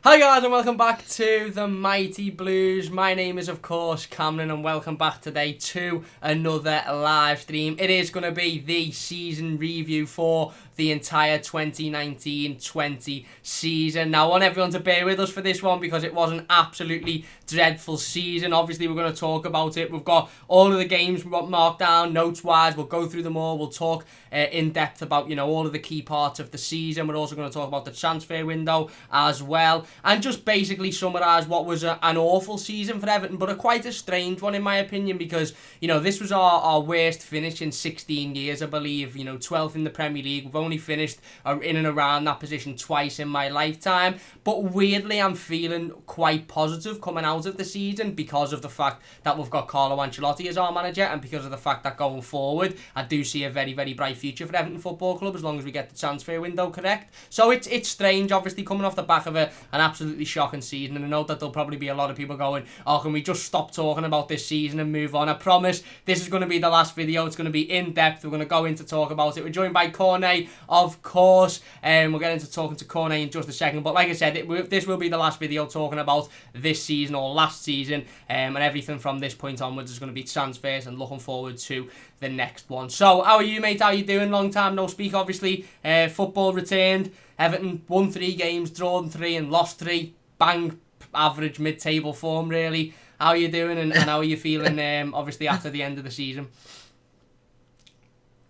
Hi guys and welcome back to the Mighty Blues. My name is of course Cameron and welcome back today to another live stream. It is going to be the season review for the entire 2019-20 season. Now I want everyone to bear with us for this one because it was an absolutely dreadful season. Obviously we're going to talk about it. We've got all of the games marked down notes wise. We'll go through them all. We'll talk in depth about all of the key parts of the season. We're also going to talk about the transfer window as well. And just basically summarise what was an awful season for Everton, but quite a strange one in my opinion because, this was our worst finish in 16 years, I believe. 12th in the Premier League. We've only finished in and around that position twice in my lifetime. But weirdly, I'm feeling quite positive coming out of the season because of the fact that we've got Carlo Ancelotti as our manager and because of the fact that going forward, I do see a very, very bright future for Everton Football Club as long as we get the transfer window correct. So it's strange, obviously, coming off the back of an absolutely shocking season, and I know that there'll probably be a lot of people going, oh, can we just stop talking about this season and move on? I promise this is going to be the last video. It's going to be in depth. We're going to go into talk about it. We're joined by Cornet, of course, and we'll get into talking to Cornet in just a second, but like I said, this will be the last video talking about this season or last season, and everything from this point onwards is going to be transfers and looking forward to the next one. So how are you, mate? How are you doing? Long time no speak, obviously. Football returned. Everton won 3 games, drawn 3 and lost 3. Bang, average mid-table form, really. How are you doing and how are you feeling, obviously, after the end of the season?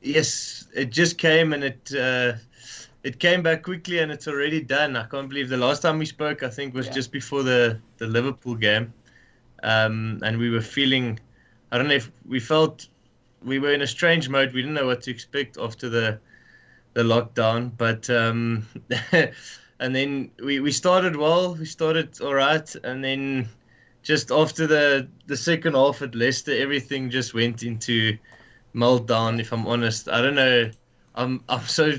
Yes, it just came and it came back quickly and it's already done. I can't believe the last time we spoke, I think, was just before the Liverpool game. And we were feeling, I don't know if we felt we were in a strange mode. We didn't know what to expect after the lockdown, but and then we started well. We started all right, and then just after the second half at Leicester, everything just went into meltdown. If I'm honest, I don't know. I'm so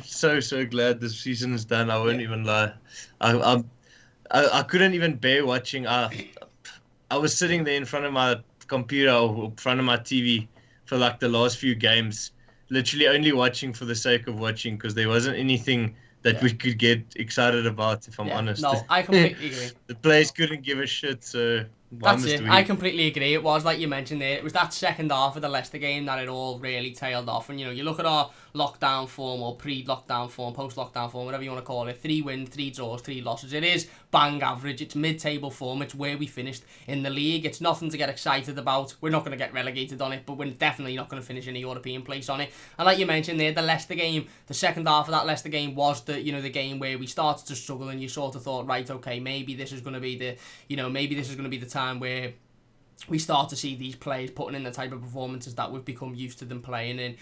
glad this season is done. I won't even lie. I couldn't even bear watching. I was sitting there in front of my computer or in front of my TV for like the last few games, literally only watching for the sake of watching because there wasn't anything that we could get excited about, if I'm honest. No, I completely agree. The players couldn't give a shit, so that's it. I completely agree. It was like you mentioned there. It was that second half of the Leicester game that it all really tailed off. And you look at our lockdown form or pre-lockdown form, post-lockdown form, whatever you want to call it. 3 wins, 3 draws, 3 losses. It is bang average. It's mid-table form. It's where we finished in the league. It's nothing to get excited about. We're not going to get relegated on it, but we're definitely not going to finish in a European place on it. And like you mentioned there, the Leicester game, the second half of that Leicester game was the the game where we started to struggle, and you sort of thought, right, okay, maybe this is going to be the time where we start to see these players putting in the type of performances that we've become used to them playing in,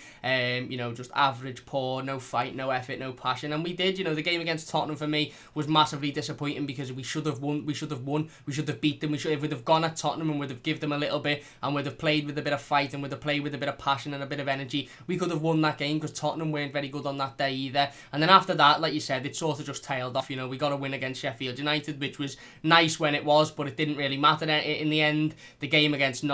just average, poor, no fight, no effort, no passion. And we did, the game against Tottenham for me was massively disappointing because we should have won, we should have beat them, if we'd have gone at Tottenham and would have given them a little bit and would have played with a bit of fight and would have played with a bit of passion and a bit of energy, we could have won that game because Tottenham weren't very good on that day either. And then after that, like you said, it sort of just tailed off. We got a win against Sheffield United, which was nice when it was, but it didn't really matter in the end. The game against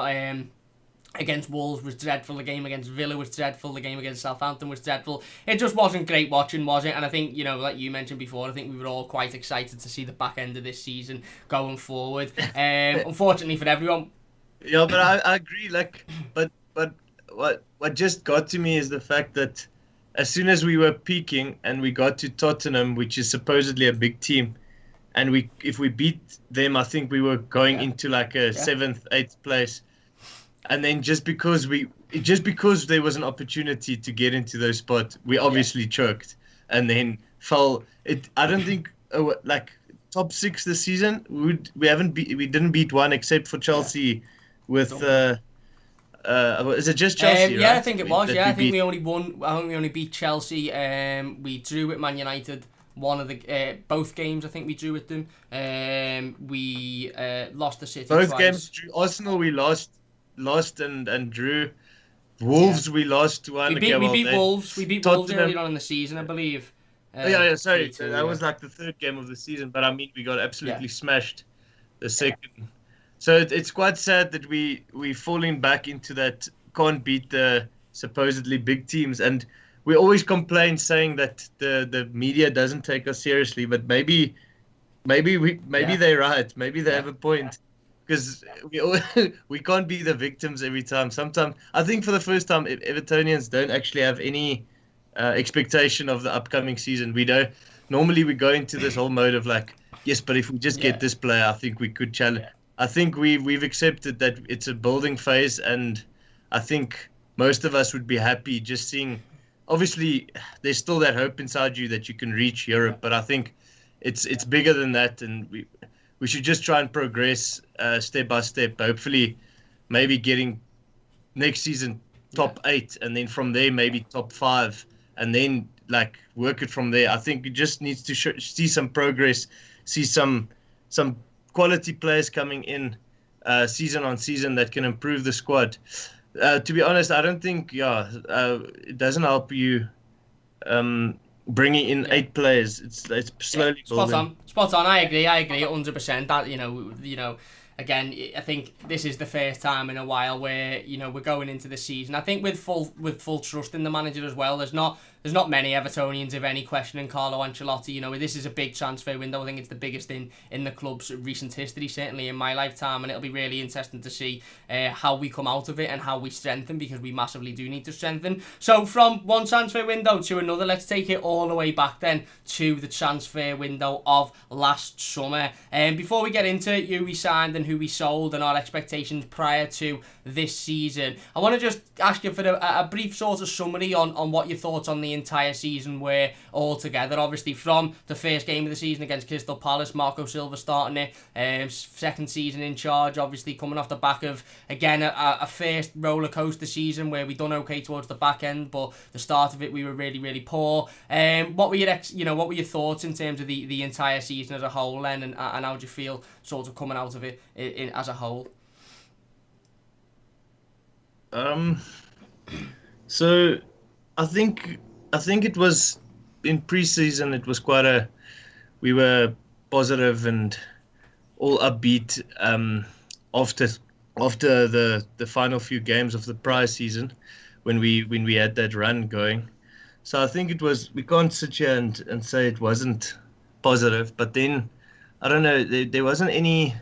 Wolves was dreadful. The game against Villa was dreadful. The game against Southampton was dreadful. It just wasn't great watching, was it? And I think, like you mentioned before, I think we were all quite excited to see the back end of this season going forward. Unfortunately for everyone. Yeah, but I agree. But what just got to me is the fact that as soon as we were peaking and we got to Tottenham, which is supposedly a big team, and if we beat them, I think we were going into like a 7th, 8th place. And then just because there was an opportunity to get into those spots, we obviously choked and then fell. I don't think like top 6 this season. We didn't beat one except for Chelsea with. Is it just Chelsea? Yeah, right? I think it was. I think we only beat Chelsea. We drew with Man United. One of the both games, I think we drew with them. We lost the City both twice. Games. Arsenal we lost and drew. Wolves we lost one. We beat Wolves. We beat Wolves earlier on in the season, I believe. Sorry, that was like the 3rd game of the season. But I mean, we got absolutely smashed the second. Yeah. So it's quite sad that we falling back into that can't beat the supposedly big teams. And we always complain saying that the media doesn't take us seriously, but maybe maybe they're right. Maybe they have a point. Because we can't be the victims every time. Sometimes I think for the first time, Evertonians don't actually have any expectation of the upcoming season. We don't. Normally, we go into this whole mode of like, yes, but if we just get this player, I think we could challenge. I think we've accepted that it's a building phase, and I think most of us would be happy just seeing. Obviously, there's still that hope inside you that you can reach Europe, but I think it's bigger than that, and we should just try and progress step by step. Hopefully, maybe getting next season top 8, and then from there maybe top 5, and then like work it from there. I think it just needs to see some progress, see some quality players coming in season on season that can improve the squad. To be honest, I don't think it doesn't help you bringing in 8 players. It's slowly building. Spot on. I agree 100%. That you know. Again, I think this is the first time in a while where we're going into the season. I think with full trust in the manager as well. There's not many Evertonians, if any, questioning Carlo Ancelotti. This is a big transfer window. I think it's the biggest in the club's recent history, certainly in my lifetime, and it'll be really interesting to see how we come out of it and how we strengthen, because we massively do need to strengthen. So from one transfer window to another, let's take it all the way back then to the transfer window of last summer. And before we get into who we signed and who we sold and our expectations prior to this season, I want to just ask you for a brief sort of summary on what your thoughts on the entire season were altogether. Obviously, from the first game of the season against Crystal Palace, Marco Silva starting it, second season in charge, obviously coming off the back of, again, a first roller coaster season where we done okay towards the back end, but the start of it we were really, really poor. What were your thoughts in terms of the entire season as a whole, then, and how do you feel sort of coming out of it as a whole? So I think it was in pre-season. It was we were positive and all upbeat after the final few games of the prior season when we had that run going. So I think it was, we can't sit here and say it wasn't positive, but then I don't know, there wasn't any,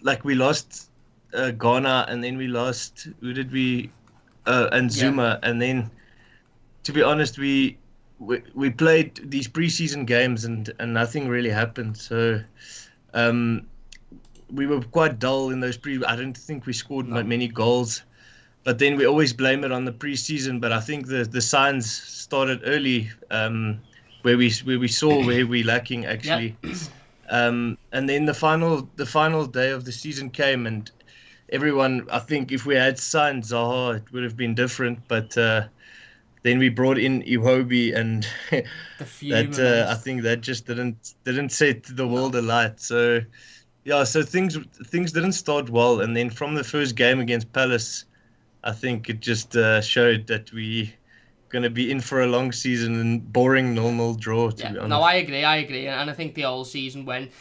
like we lost Ghana, and then we lost, who did we, and Zuma, and then to be honest, we played these preseason games and nothing really happened. So we were quite dull in those I don't think we scored many goals, but then we always blame it on the preseason. But I think the signs started early, where we saw where we're lacking actually. And then the final day of the season came, and everyone, I think if we had signed Zaha, it would have been different. But then we brought in Iwobi, and that I think that just didn't set the world alight. So so things didn't start well, and then from the first game against Palace, I think it just showed that we going to be in for a long season and boring normal draw, to be honest. No, I agree, and I think the whole season went,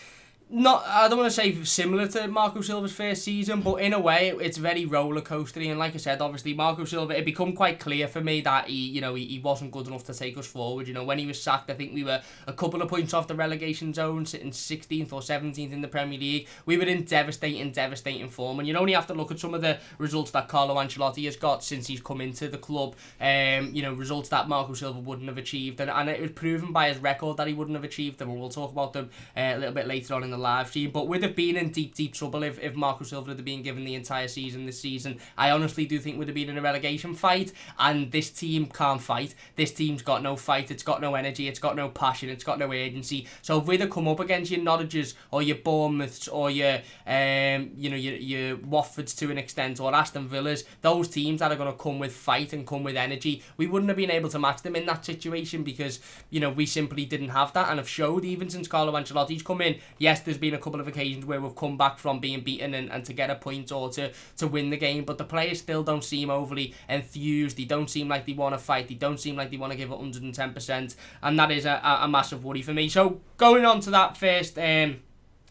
I don't want to say similar to Marco Silva's first season, but in a way it's very roller coastery. And like I said, obviously Marco Silva, it become quite clear for me that he wasn't good enough to take us forward. When he was sacked, I think we were a couple of points off the relegation zone, sitting 16th or 17th in the Premier League. We were in devastating form, and you only have to look at some of the results that Carlo Ancelotti has got since he's come into the club. Results that Marco Silva wouldn't have achieved, and it was proven by his record that he wouldn't have achieved them. And we'll talk about them a little bit later on in the live stream, but would have been in deep trouble if Marco Silva had been given the entire season this season. I honestly do think would have been in a relegation fight, and this team can't fight. This team's got no fight, it's got no energy, it's got no passion, it's got no urgency. So if we'd have come up against your Norwiches or your Bournemouths or your Watfords to an extent, or Aston Villas, those teams that are going to come with fight and come with energy, we wouldn't have been able to match them in that situation, because we simply didn't have that, and have showed even since Carlo Ancelotti's come in. Yes, there's been a couple of occasions where we've come back from being beaten and to get a point or to win the game, but the players still don't seem overly enthused. They don't seem like they want to fight. They don't seem like they want to give it 110%, and that is a massive worry for me. So going on to that first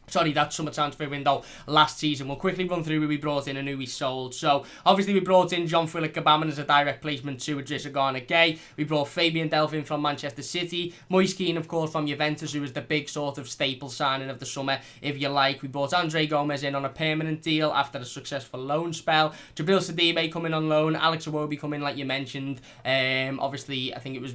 Sorry, that summer transfer window last season. We'll quickly run through who we brought in and who we sold. So, obviously, we brought in Jean-Philippe Gbamin as a direct placement to Idrissa Gana Gueye. We brought Fabian Delphin from Manchester City. Moise Kean, of course, from Juventus, who was the big sort of staple signing of the summer, if you like. We brought Andre Gomez in on a permanent deal after a successful loan spell. Jabril Sidibe coming on loan. Alex Iwobi coming, like you mentioned. Obviously, I think it was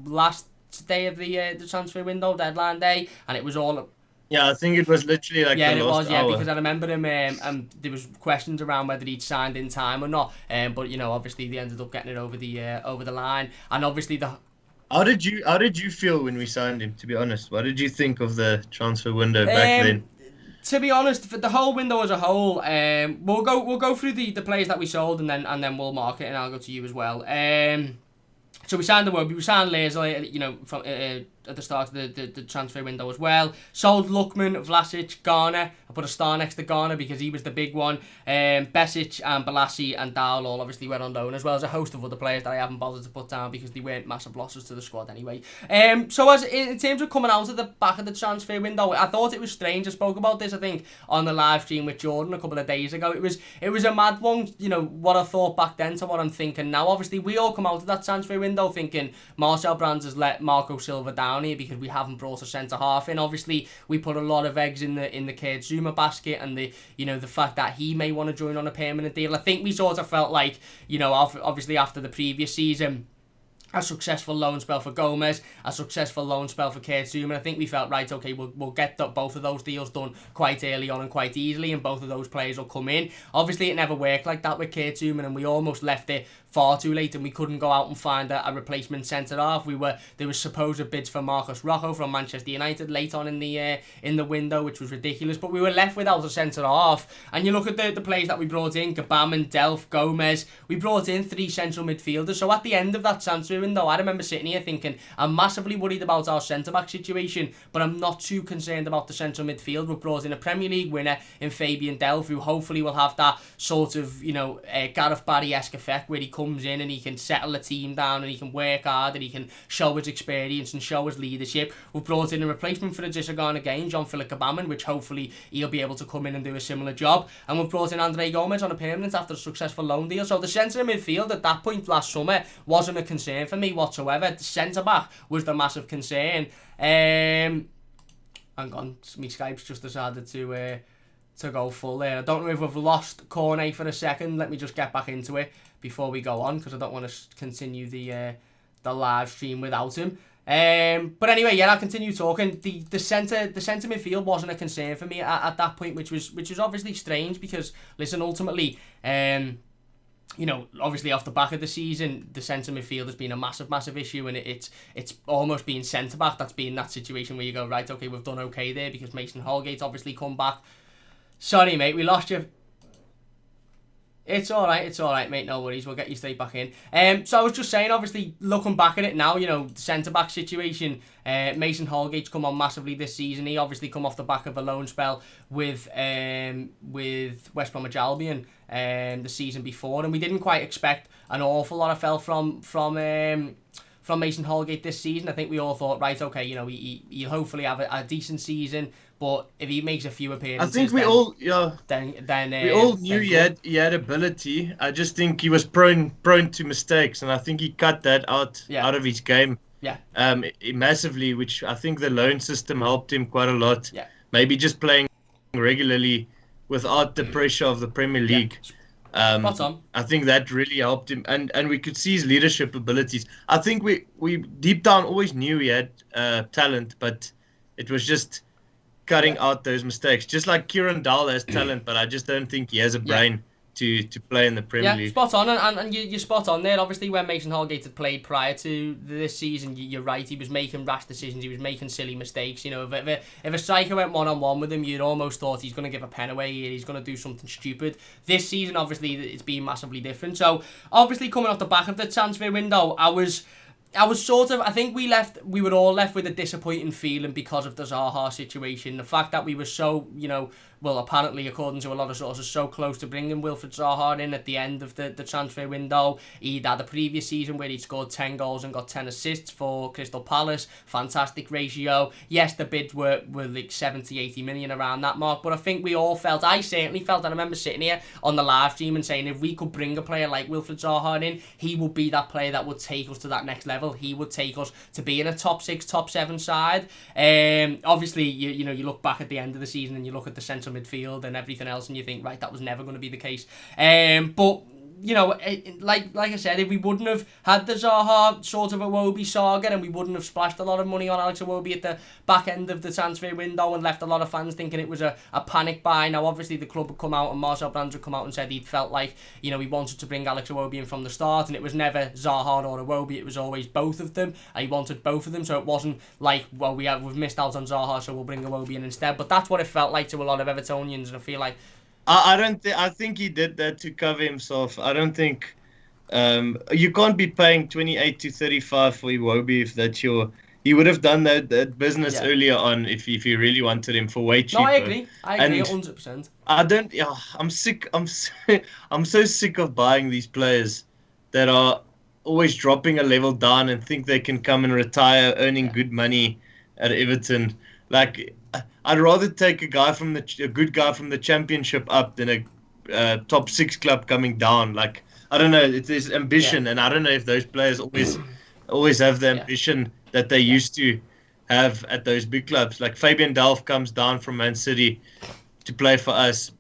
last day of the transfer window, deadline day, and it was all... Yeah, I think it was literally like the last hour. Because I remember him, and there was questions around whether he'd signed in time or not. But obviously they ended up getting it over the line, and obviously How did you feel when we signed him? To be honest, what did you think of the transfer window back then? To be honest, for the whole window as a whole, we'll go through the players that we sold, and then we'll mark it, and I'll go to you as well. So we signed we signed Laser, from at the start of the transfer window as well. Sold Lookman, Vlasic, Garner. I put a star next to Garner because he was the big one. Besic and Balassi and Dowell all obviously went on loan, as well as a host of other players that I haven't bothered to put down because they weren't massive losses to the squad anyway. So as in terms of coming out of the back of the transfer window, I thought it was strange. I spoke about this, I think, on the live stream with Jordan a couple of days ago. It was a mad one, what I thought back then to what I'm thinking now. Obviously, we all come out of that transfer window thinking Marcel Brands has let Marco Silva down here because we haven't brought a centre half in. Obviously, we put a lot of eggs in the Kurt Zuma basket, and the fact that he may want to join on a permanent deal. I think we sort of felt like, obviously after the previous season, a successful loan spell for Gomez, a successful loan spell for Kurt Zuma. I think we felt, right, okay, we'll get both of those deals done quite early on and quite easily, and both of those players will come in. Obviously, it never worked like that with Kurt Zuma, and we almost left it far too late, and we couldn't go out and find a replacement centre half. There was supposed bids for Marcos Rocco from Manchester United late on in the window, which was ridiculous. But we were left without a centre half. And you look at the players that we brought in: Gbamin, Delph, Gomez. We brought in 3 central midfielders. So at the end of that transfer window, I remember sitting here thinking, I'm massively worried about our centre back situation, but I'm not too concerned about the central midfield. We've brought in a Premier League winner in Fabian Delph, who hopefully will have that sort of Gareth Barry-esque effect where he comes in and he can settle the team down and he can work hard and he can show his experience and show his leadership. We've brought in a replacement for Idrissa Gana Gueye, Jean-Philippe Gbamin, which hopefully he'll be able to come in and do a similar job. And we've brought in Andre Gomez on a permanent after a successful loan deal. So the centre midfield at that point last summer wasn't a concern for me whatsoever. The centre back was the massive concern. Hang on, my Skype's just decided to go full there. I don't know if we've lost Cornet for a second. Let me just get back into it before we go on, because I don't want to continue the live stream without him. But anyway, I'll continue talking. The centre midfield wasn't a concern for me at that point, which was obviously strange because, listen, ultimately, obviously off the back of the season, the centre midfield has been a massive issue, and it's almost been centre back that's been that situation where you go, right, okay, we've done okay there because Mason Holgate's obviously come back. Sorry, mate, we lost you. It's all right, mate. No worries. We'll get you straight back in. So I was just saying, obviously, looking back at it now, the centre-back situation, Mason Holgate's come on massively this season. He obviously come off the back of a loan spell with West Bromwich Albion the season before, and we didn't quite expect an awful lot of fell from Mason Holgate this season. I think we all thought, right, okay, he'll hopefully have a decent season. But if he makes a few appearances, I think we all knew he had ability. I just think he was prone to mistakes, and I think he cut that out of his game. Yeah. Massively, which I think the loan system helped him quite a lot. Yeah. Maybe just playing regularly without the pressure of the Premier League. Spot on. I think that really helped him, and we could see his leadership abilities. I think we deep down always knew he had talent, but it was just cutting out those mistakes. Just like Kieran Dowell has talent, but I just don't think he has a brain to play in the Premier League. Spot on, and you're spot on there. Obviously, when Mason Holgate had played prior to this season, you're right, he was making rash decisions, he was making silly mistakes. If a striker went one-on-one with him, you'd almost thought he's going to give a pen away here, he's going to do something stupid. This season, obviously, it's been massively different. So, obviously, coming off the back of the transfer window, I was I think we were all left with a disappointing feeling because of the Zaha situation. The fact that we were so, well, apparently, according to a lot of sources, so close to bringing Wilfried Zaha in at the end of the transfer window. He'd had a previous season where he'd scored 10 goals and got 10 assists for Crystal Palace. Fantastic ratio. Yes, the bids were like 70, 80 million around that mark, but I think we all felt, I certainly felt, I remember sitting here on the live stream and saying if we could bring a player like Wilfried Zaha in, he would be that player that would take us to that next level. He would take us to be in a top 6, top 7 side. Obviously, you look back at the end of the season and you look at the central midfield and everything else and you think, right, that was never going to be the case. But like I said, if we wouldn't have had the Zaha sort of Iwobi saga and we wouldn't have splashed a lot of money on Alex Iwobi at the back end of the transfer window and left a lot of fans thinking it was a panic buy. Now, obviously, the club had come out and Marcel Brands had come out and said he'd felt like, he wanted to bring Alex Iwobi in from the start, and it was never Zaha or Iwobi, it was always both of them. And he wanted both of them, so it wasn't like, well, we've missed out on Zaha, so we'll bring Iwobi in instead. But that's what it felt like to a lot of Evertonians, and I feel like I think he did that to cover himself. I don't think you can't be paying 28 to 35 for Iwobi if that's your. He would have done that business earlier on if he really wanted him for way cheaper. No, I agree 100%. I don't. Yeah, I'm sick. I'm so sick of buying these players that are always dropping a level down and think they can come and retire earning good money at Everton. Like, I'd rather take a good guy from the Championship up than a top 6 club coming down. Like, I don't know, there's ambition, and I don't know if those players always have the ambition that they used to have at those big clubs. Like Fabian Delph comes down from Man City to play for us,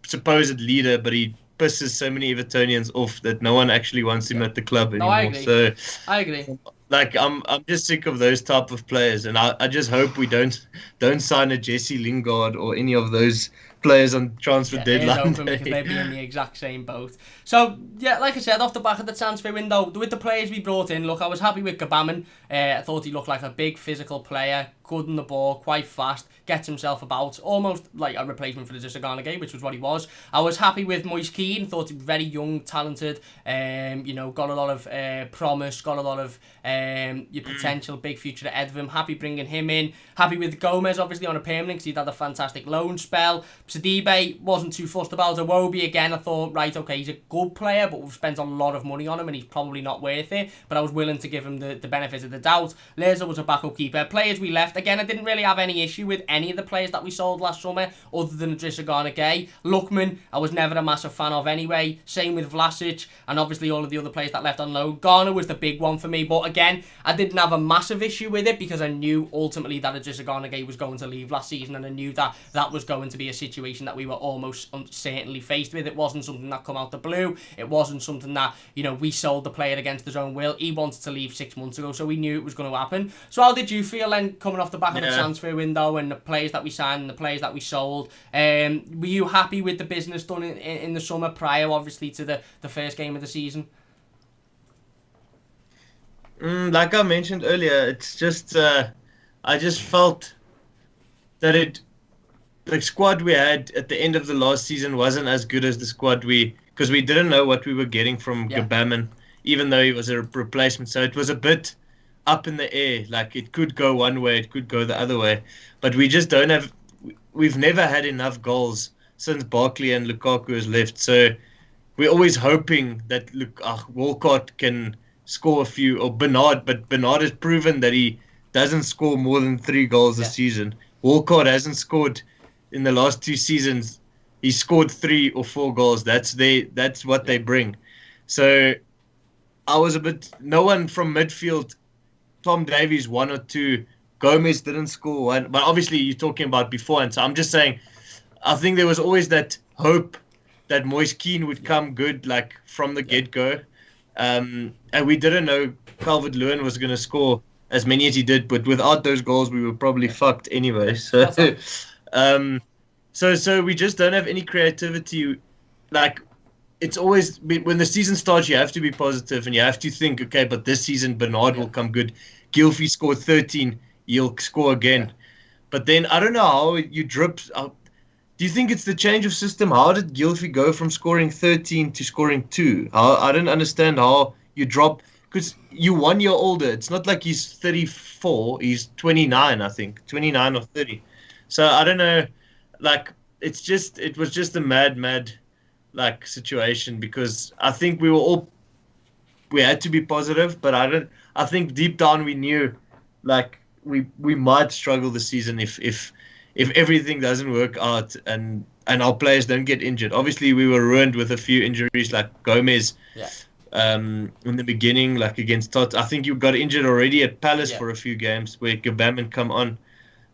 supposed leader, but he pisses so many Evertonians off that no one actually wants him at the club anymore. No, I agree. So I agree. Like, I'm just sick of those type of players, and I just hope we don't sign a Jesse Lingard or any of those players on transfer deadline day. Because they'd be in the exact same boat. So, yeah, like I said, off the back of the transfer window, with the players we brought in, look, I was happy with Gabaman. I thought he looked like a big physical player, good on the ball, quite fast, gets himself about, almost like a replacement for the Gay, which was what he was. I was happy with Moise Kean, thought he was very young, talented, got a lot of promise, got a lot of your potential, big future at Everton. Happy bringing him in. Happy with Gomez, obviously, on a permanent, because he'd had a fantastic loan spell. Sidibe wasn't too fussed about. Iwobi, again, I thought, right, okay, he's a good player, but we've spent a lot of money on him and he's probably not worth it. But I was willing to give him the benefit of the doubt. Lazer was a backup keeper. Players we left, again, I didn't really have any issue with any of the players that we sold last summer, other than Idrissa Gay. Lookman, I was never a massive fan of anyway. Same with Vlasic, and obviously all of the other players that left on loan. Garner was the big one for me, but again, I didn't have a massive issue with it because I knew ultimately that Idrissa Gay was going to leave last season, and I knew that that was going to be a situation that we were almost certainly faced with. It wasn't something that come out the blue. It wasn't something that, we sold the player against his own will. He wanted to leave 6 months ago, so we knew it was going to happen. So how did you feel then, coming off the back of the transfer window and the players that we signed and the players that we sold? Were you happy with the business done in the summer prior, obviously, to the first game of the season? Like I mentioned earlier, it's just I just felt that the squad we had at the end of the last season wasn't as good as the squad because we didn't know what we were getting from Gabaman, even though he was a replacement. So it was a bit up in the air. Like, it could go one way, it could go the other way. But we just don't have. We've never had enough goals since Barkley and Lukaku has left. So we're always hoping that Walcott can score a few, or Bernard. But Bernard has proven that he doesn't score more than 3 goals a season. Walcott hasn't scored in the last 2 seasons. He scored 3 or 4 goals. That's what they bring. So I was no one from midfield. Tom Davies 1 or 2. Gomez didn't score 1. But obviously you're talking about before, and so I'm just saying, I think there was always that hope that Moise Kean would come good, like, from the get-go. And we didn't know Calvert-Lewin was going to score as many as he did, but without those goals, we were probably fucked anyway. So, so we just don't have any creativity. Like, it's always, when the season starts, you have to be positive and you have to think, okay, but this season Bernard will come good. Gylfi scored 13, he'll score again. But then I don't know how you drip. Do you think it's the change of system? How did Gylfi go from scoring 13 to scoring 2? I don't understand how you drop. because you 1 year older. It's not like he's 34. He's 29, I think, 29 or 30. So I don't know, like it was just a mad like situation, because I think we had to be positive, but I think deep down we knew like we might struggle this season if everything doesn't work out and our players don't get injured. Obviously we were ruined with a few injuries like Gomez. Yeah. In the beginning, like against Tot. I think you got injured already at Palace for a few games where Gbamin come on.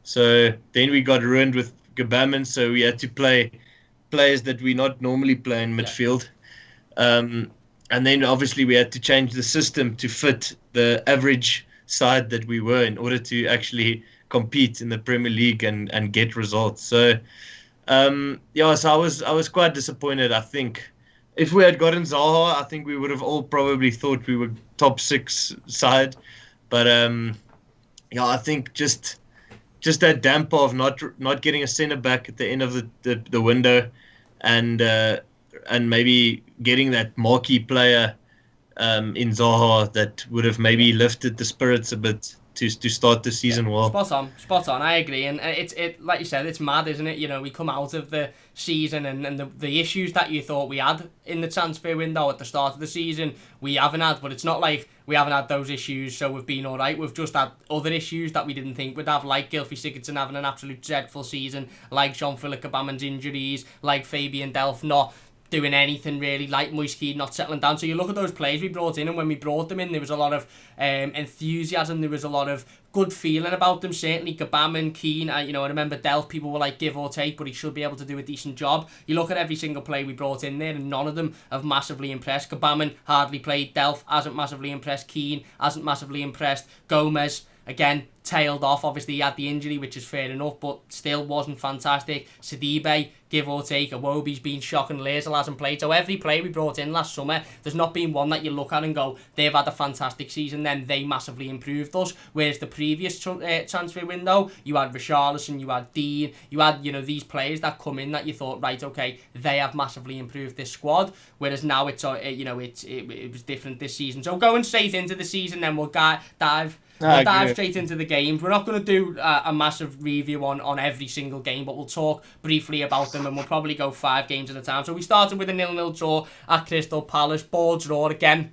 So then we got ruined with Gbamin, so we had to play players that we not normally play in midfield. And then obviously we had to change the system to fit the average side that we were in order to actually compete in the Premier League and get results. So so I was quite disappointed. I think if we had gotten Zaha, I think we would have all probably thought we were top 6 side. But I think just that damper of not getting a centre back at the end of the window, and maybe getting that marquee player in Zaha that would have maybe lifted the spirits a bit to start the season well. Spot on. I agree, and it like you said, it's mad, isn't it? You know, we come out of the season and the issues that you thought we had in the transfer window at the start of the season, we haven't had. But it's not like we haven't had those issues, so we've been all right. We've just had other issues that we didn't think we'd have, like Gylfi Sigurdsson having an absolute dreadful season, like Jean-Philippe Gbamin's injuries, like Fabian Delph not doing anything really, like Moise Kean not settling down. So you look at those players we brought in, and when we brought them in, there was a lot of enthusiasm, there was a lot of good feeling about them. Certainly Gbamin, Kean, I remember Delph, people were like give or take, but he should be able to do a decent job. You look at every single player we brought in there, and none of them have massively impressed. Gbamin hardly played, Delph hasn't massively impressed, Kean hasn't massively impressed, Gomez again tailed off. Obviously he had the injury, which is fair enough, but still wasn't fantastic. Sidibe, give or take. Iwobi's been shocking. Lazel hasn't played. So every player we brought in last summer, there's not been one that you look at and go, they've had a fantastic season, then they massively improved us. Whereas the previous transfer window, you had Richarlison, you had Dean, you had these players that come in that you thought, right, okay, they have massively improved this squad. Whereas now it was different this season. So going straight into the season, then we'll dive straight into the games. We're not going to do a massive review on every single game, but we'll talk briefly about them, and we'll probably go 5 games at a time. So we started with a 0-0 draw at Crystal Palace. Ball draw again.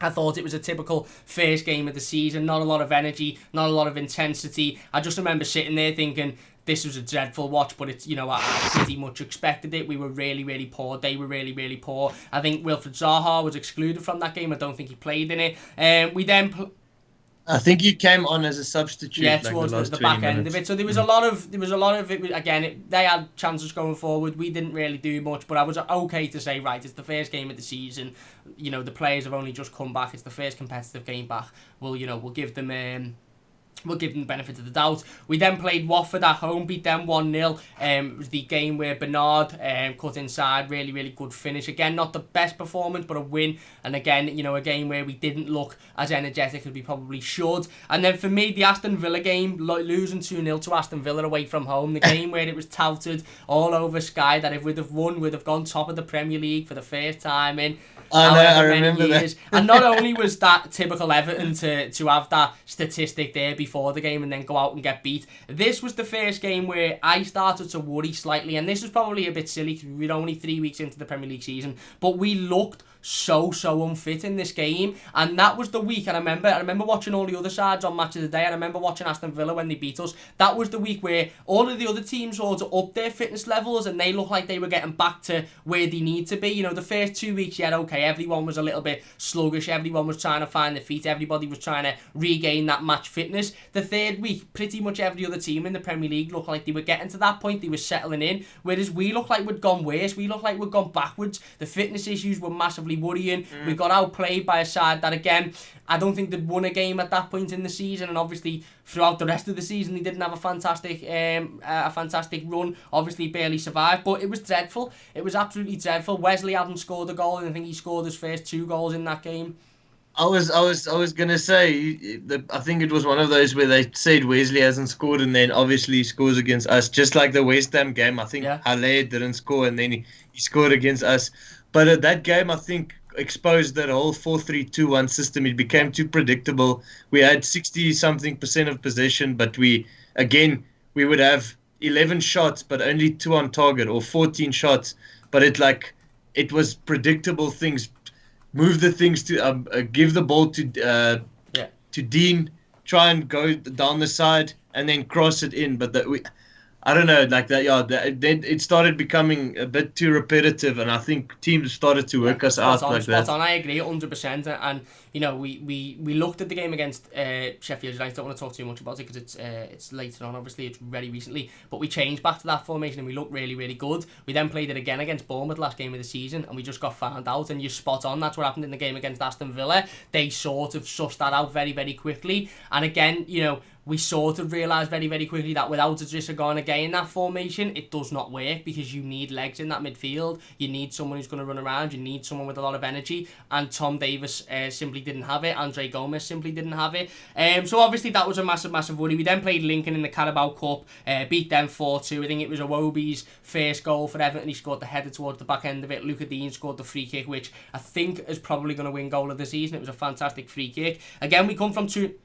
I thought it was a typical first game of the season. Not a lot of energy, not a lot of intensity. I just remember sitting there thinking, this was a dreadful watch, but it's, I pretty much expected it. We were really, really poor. They were really, really poor. I think Wilfried Zaha was excluded from that game. I don't think he played in it. We then... I think he came on as a substitute. Yeah, towards the back end of it. So there was a lot of it. Again, they had chances going forward. We didn't really do much, but I was okay to say, right, it's the first game of the season. The players have only just come back. It's the first competitive game back. We'll give them. We'll give them the benefit of the doubt. We then played Watford at home, beat them 1-0. It was the game where Bernard cut inside, really, really good finish. Again, not the best performance, but a win. And again, a game where we didn't look as energetic as we probably should. And then for me, the Aston Villa game, losing 2-0 to Aston Villa away from home, the game where it was touted all over Sky that if we'd have won, we'd have gone top of the Premier League for the first time in I remember years. That. And not only was that typical Everton to have that statistic there before the game and then go out and get beat, this was the first game where I started to worry slightly, and this was probably a bit silly because we were only 3 weeks into the Premier League season, but we looked so unfit in this game, and that was the week. And I remember watching all the other sides on Match of the Day, and I remember watching Aston Villa when they beat us. That was the week where all of the other teams sort of upped their fitness levels and they looked like they were getting back to where they need to be. The first 2 weeks, okay, everyone was a little bit sluggish, everyone was trying to find their feet, everybody was trying to regain that match fitness. The third week, pretty much every other team in the Premier League looked like they were getting to that point, they were settling in, whereas we looked like we'd gone worse, we looked like we'd gone backwards. The fitness issues were massively worrying. We got outplayed by a side that, again, I don't think they'd won a game at that point in the season, and obviously throughout the rest of the season they didn't have a fantastic run. Obviously barely survived, but it was dreadful. It was absolutely dreadful. Wesley hadn't scored a goal, and I think he scored his first 2 goals in that game. I was gonna say, I think it was one of those where they said Wesley hasn't scored, and then obviously scores against us, just like the West Ham game. I think Halle didn't score, and then he scored against us. But at that game, I think exposed that whole 4-3-2-1 system. It became too predictable. We had 60-something% of possession, but we would have 11 shots, but only 2 on target, or 14 shots. But it was predictable things. Move the things to give the ball to Dean, try and go down the side, and then cross it in. But I don't know, like that. Yeah, it started becoming a bit too repetitive, and I think teams started to work us out like that. I agree 100%. And we looked at the game against Sheffield United. I don't want to talk too much about it because it's later on. Obviously, it's very recently, but we changed back to that formation and we looked really, really good. We then played it again against Bournemouth last game of the season, and we just got found out. And you're spot on. That's what happened in the game against Aston Villa. They sort of sussed that out very, very quickly. And again, we sort of realised very, very quickly that without Idrissa Gana Gueye in that formation, it does not work, because you need legs in that midfield. You need someone who's going to run around. You need someone with a lot of energy. And Tom Davies simply didn't have it. Andre Gomez simply didn't have it. So obviously that was a massive, massive worry. We then played Lincoln in the Carabao Cup, beat them 4-2. I think it was Iwobi's first goal for Everton. He scored the header towards the back end of it. Luca Dean scored the free kick, which I think is probably going to win goal of the season. It was a fantastic free kick. Again, we come from two...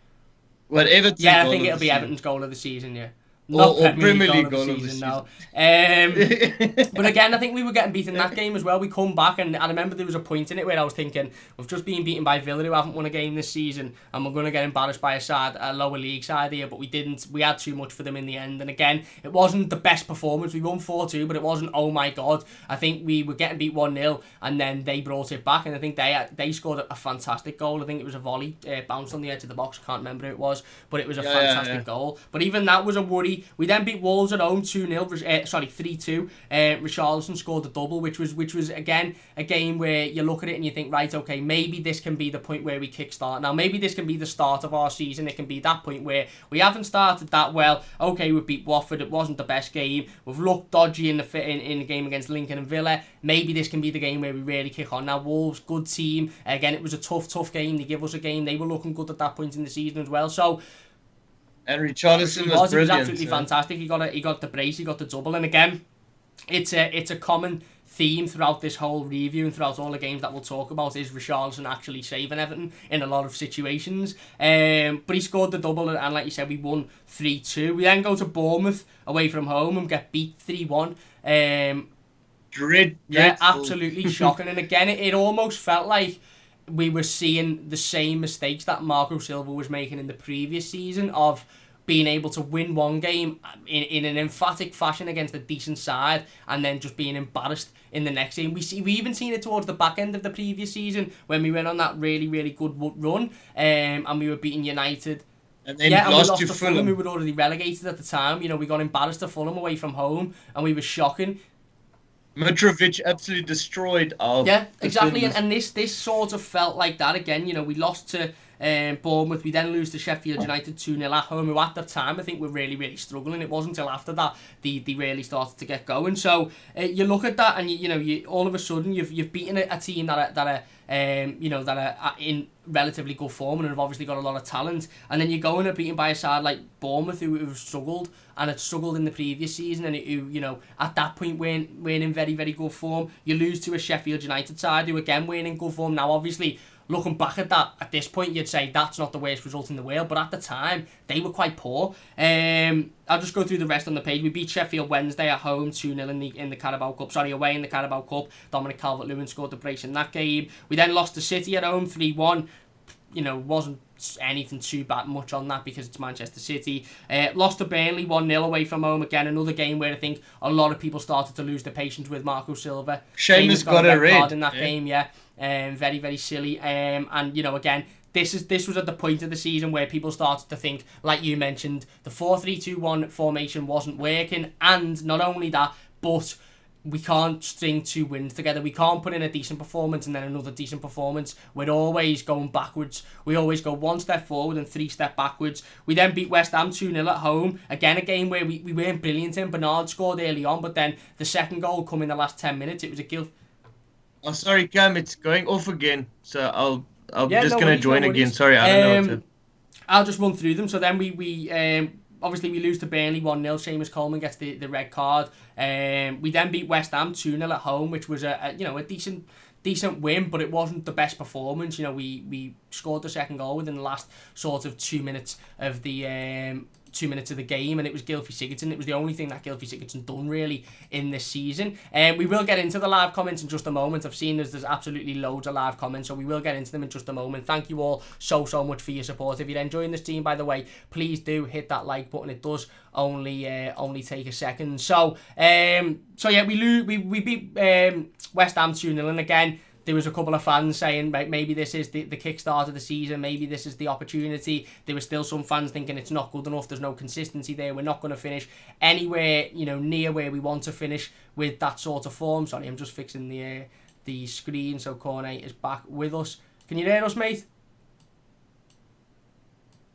Well, Everton. Yeah, I think it'll be Everton's goal of the season, yeah. Not Premier League goal of the season, no. But again, I think we were getting beaten in that game as well. We come back, and I remember there was a point in it where I was thinking, we've just been beaten by Villa, who haven't won a game this season, and we're going to get embarrassed by a lower league side here, but we didn't. We had too much for them in the end. And again, it wasn't the best performance. We won 4-2, but it wasn't, oh my God. I think we were getting beat 1-0, and then they brought it back, and I think they scored a fantastic goal. I think it was a volley, bounced on the edge of the box. I can't remember who it was, but it was a fantastic goal. But even that was a worry. We then beat Wolves at home 3-2. Richarlison scored the double, which was again a game where you look at it and you think, right, okay, maybe this can be the point where we kickstart. Now, maybe this can be the start of our season. It can be that point where we haven't started that well. Okay, we've beat Watford. It wasn't the best game. We've looked dodgy in the game against Lincoln and Villa. Maybe this can be the game where we really kick on. Now, Wolves, good team. Again, it was a tough game. They give us a game. They were looking good at that point in the season as well. So. And Richarlison was brilliant. He was absolutely fantastic. He got the brace, he got the double, and again, it's a common theme throughout this whole review and throughout all the games that we'll talk about is Richarlison actually saving Everton in a lot of situations. But he scored the double, and like you said, we won 3-2. We then go to Bournemouth away from home and get beat 3-1. Yeah, absolutely shocking. And again, it almost felt like we were seeing the same mistakes that Marco Silva was making in the previous season of being able to win one game in an emphatic fashion against a decent side and then just being embarrassed in the next game. We even seen it towards the back end of the previous season when we went on that really, really good run and we were beating United. And then we lost to Fulham, who were already relegated at the time. We got embarrassed to Fulham away from home and we were shocking. Mitrovic absolutely destroyed our... Yeah, exactly. And this sort of felt like that again. We lost to Bournemouth. We then lose to Sheffield United 2-0 at home, who at the time I think were really, really struggling. It wasn't until after that they really started to get going. So you look at that and you all of a sudden you've beaten a team that are in relatively good form and have obviously got a lot of talent, and then you go and are beaten by a side like Bournemouth who've struggled and had struggled in the previous season and who at that point weren't in very, very good form. You lose to a Sheffield United side who again weren't in good form. Now obviously looking back at that, at this point you'd say that's not the worst result in the world, but at the time they were quite poor. I'll just go through the rest on the page. We beat Sheffield Wednesday at home 2-0 in the Carabao Cup. Away in the Carabao Cup. Dominic Calvert-Lewin scored the brace in that game. We then lost to City at home 3-1. Wasn't anything too bad much on that because it's Manchester City. Lost to Burnley 1-0 away from home. Again, another game where I think a lot of people started to lose their patience with Marco Silva. Seamus got a red card in that game, yeah. Very, very silly. And again, this was at the point of the season where people started to think, like you mentioned, the 4-3-2-1 formation wasn't working, and not only that, but we can't string 2 wins together. We can't put in a decent performance and then another decent performance. We're always going backwards. We always go 1 step forward and 3 step backwards. We then beat West Ham 2-0 at home. Again, a game where we weren't brilliant in. Bernard scored early on, but then the second goal come in the last 10 minutes. It was a gilt. Oh, sorry, Cam, it's going off again. So I'm just going to join again. Sorry, I don't know what to... I'll just run through them. So then we obviously we lose to Burnley 1-0. Seamus Coleman gets the red card. We then beat West Ham 2-0 at home, which was a decent win, but it wasn't the best performance. You know, we scored the second goal within the last sort of 2 minutes of the 2 minutes of the game, and it was Gylfi Sigurdsson. It was the only thing that Gylfi Sigurdsson done really in this season. We will get into the live comments in just a moment. I've seen there's absolutely loads of live comments, so we will get into them in just a moment. Thank you all so much for your support. If you're enjoying this team, by the way, please do hit that like button. It does only take a second. So yeah, we beat West Ham 2-0, and again, there was a couple of fans saying maybe this is the kickstart of the season, maybe this is the opportunity. There were still some fans thinking it's not good enough, there's no consistency there, we're not going to finish anywhere, you know, near where we want to finish with that sort of form. Sorry, I'm just fixing the screen so Cornet is back with us. Can you hear us, mate?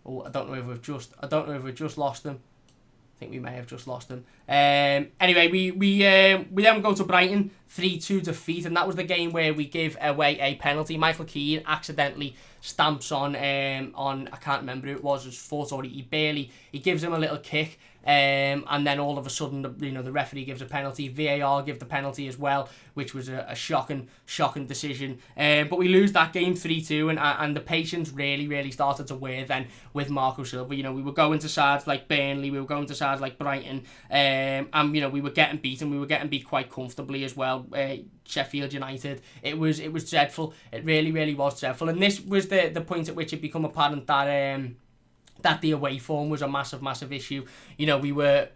Oh, I don't know if we've just lost them. I think we may have just lost them. Anyway, we then go to Brighton, 3-2 defeat, and that was the game where we give away a penalty. Michael Keane accidentally stamps on I can't remember who it was, his foot, or he gives him a little kick, and then all of a sudden the referee gives a penalty. VAR give the penalty as well, which was a shocking decision. But we lose that game 3-2, and the patience really started to wear then with Marco Silva. You know, we were going to sides like Burnley, we were going to sides like Brighton, and you know, we were getting beaten. We were getting beat quite comfortably as well. Sheffield United. It was dreadful. It really was dreadful. And this was the point at which it became apparent that the away form was a massive issue. You know, we were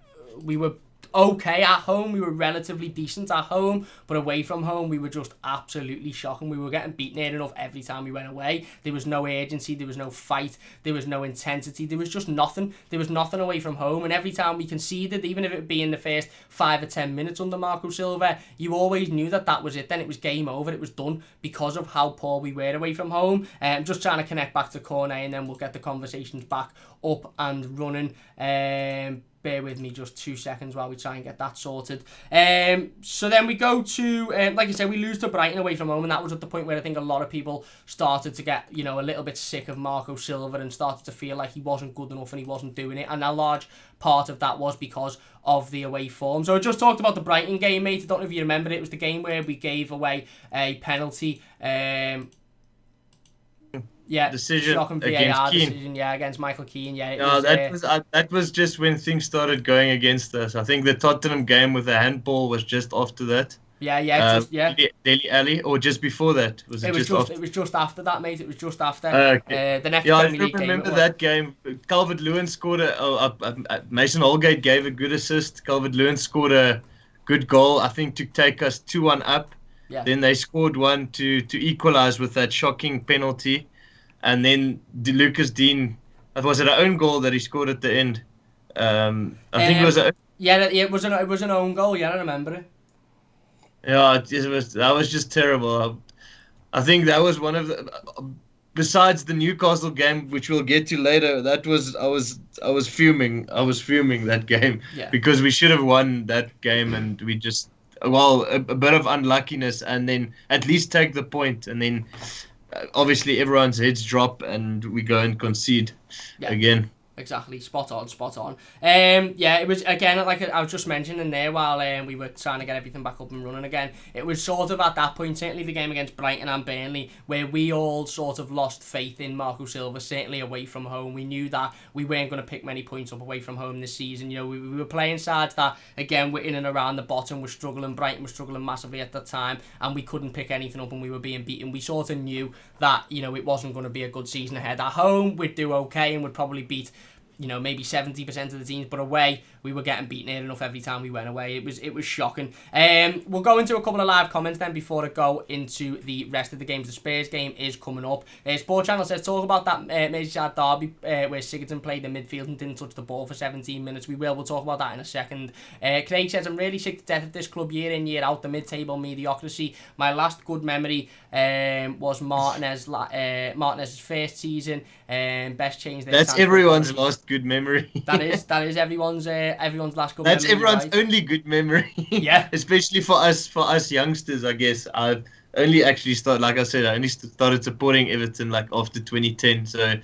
okay at home, we were relatively decent at home, but away from home we were just absolutely shocking. We were getting beaten near enough every time we went away. There was no urgency, there was no fight, there was no intensity, there was just nothing. There was nothing away from home, and every time we conceded, even if it be in the first 5 or 10 minutes under Marco Silva, you always knew that was it. Then it was game over, it was done, because of how poor we were away from home. I'm just trying to connect back to Cornet, and then we'll get the conversations back up and running. Bear with me just 2 seconds while we try and get that sorted. So then we go to, like I said, we lose to Brighton away from home, and that was at the point where I think a lot of people started to get, you know, a little bit sick of Marco Silva and started to feel like he wasn't good enough and he wasn't doing it. And a large part of that was because of the away form. So I just talked about the Brighton game, mate. I don't know if you remember it. It was the game where we gave away a penalty. Yeah, decision shocking VAR decision, against Michael Keane. That was just when things started going against us. I think the Tottenham game with the handball was just after that. Dele Alli, or just before that? It was just after that, mate. It was just after. Okay. The next I Premier League remember game, that game. Calvert-Lewin scored Mason Holgate gave a good assist. Calvert-Lewin scored a good goal, I think, to take us 2-1 up. Yeah. Then they scored one to equalise with that shocking penalty. And then Lucas Dean, was it an own goal that he scored at the end? I think it was it was an own goal. Yeah, I remember it. Yeah, that was just terrible. I think that was one of the, besides the Newcastle game, which we'll get to later. That was I was fuming. I was fuming that game because we should have won that game, and we just a bit of unluckiness, and then at least take the point, and then. Obviously, everyone's heads drop and we go and concede again. Exactly, spot on. It was, again, like I was just mentioning there while we were trying to get everything back up and running again, it was sort of at that point, certainly the game against Brighton and Burnley, where we all sort of lost faith in Marco Silva, certainly away from home. We knew that we weren't going to pick many points up away from home this season. You know, we were playing sides that, again, were in and around the bottom, were struggling. Brighton was struggling massively at that time, and we couldn't pick anything up, and we were being beaten. We sort of knew that, you know, it wasn't going to be a good season ahead. At home, we'd do okay and would probably beat, you know, maybe 70% of the teams, but away we were getting beaten near enough every time we went away. It was shocking. We'll go into a couple of live comments then before I go into the rest of the games. The Spurs game is coming up. Sport Channel says, talk about that Merseyside derby where Sigurdsson played the midfield and didn't touch the ball for 17 minutes. We'll talk about that in a second. Craig says, I'm really sick to death of this club year in, year out, the mid-table mediocrity. My last good memory was Martinez's first season. Best change. That's everyone's last good memory. that is everyone's last good That's memory. That's everyone's only good memory. Yeah. Especially for us youngsters, I guess. I've only actually started, like I said, I only started supporting Everton like after 2010. So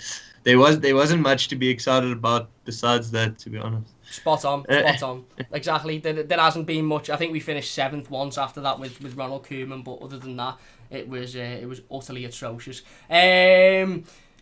there wasn't much to be excited about besides that, to be honest. Spot on, spot on. Exactly. There hasn't been much. I think we finished 7th once after that with Ronald Koeman, but other than that, it was utterly atrocious.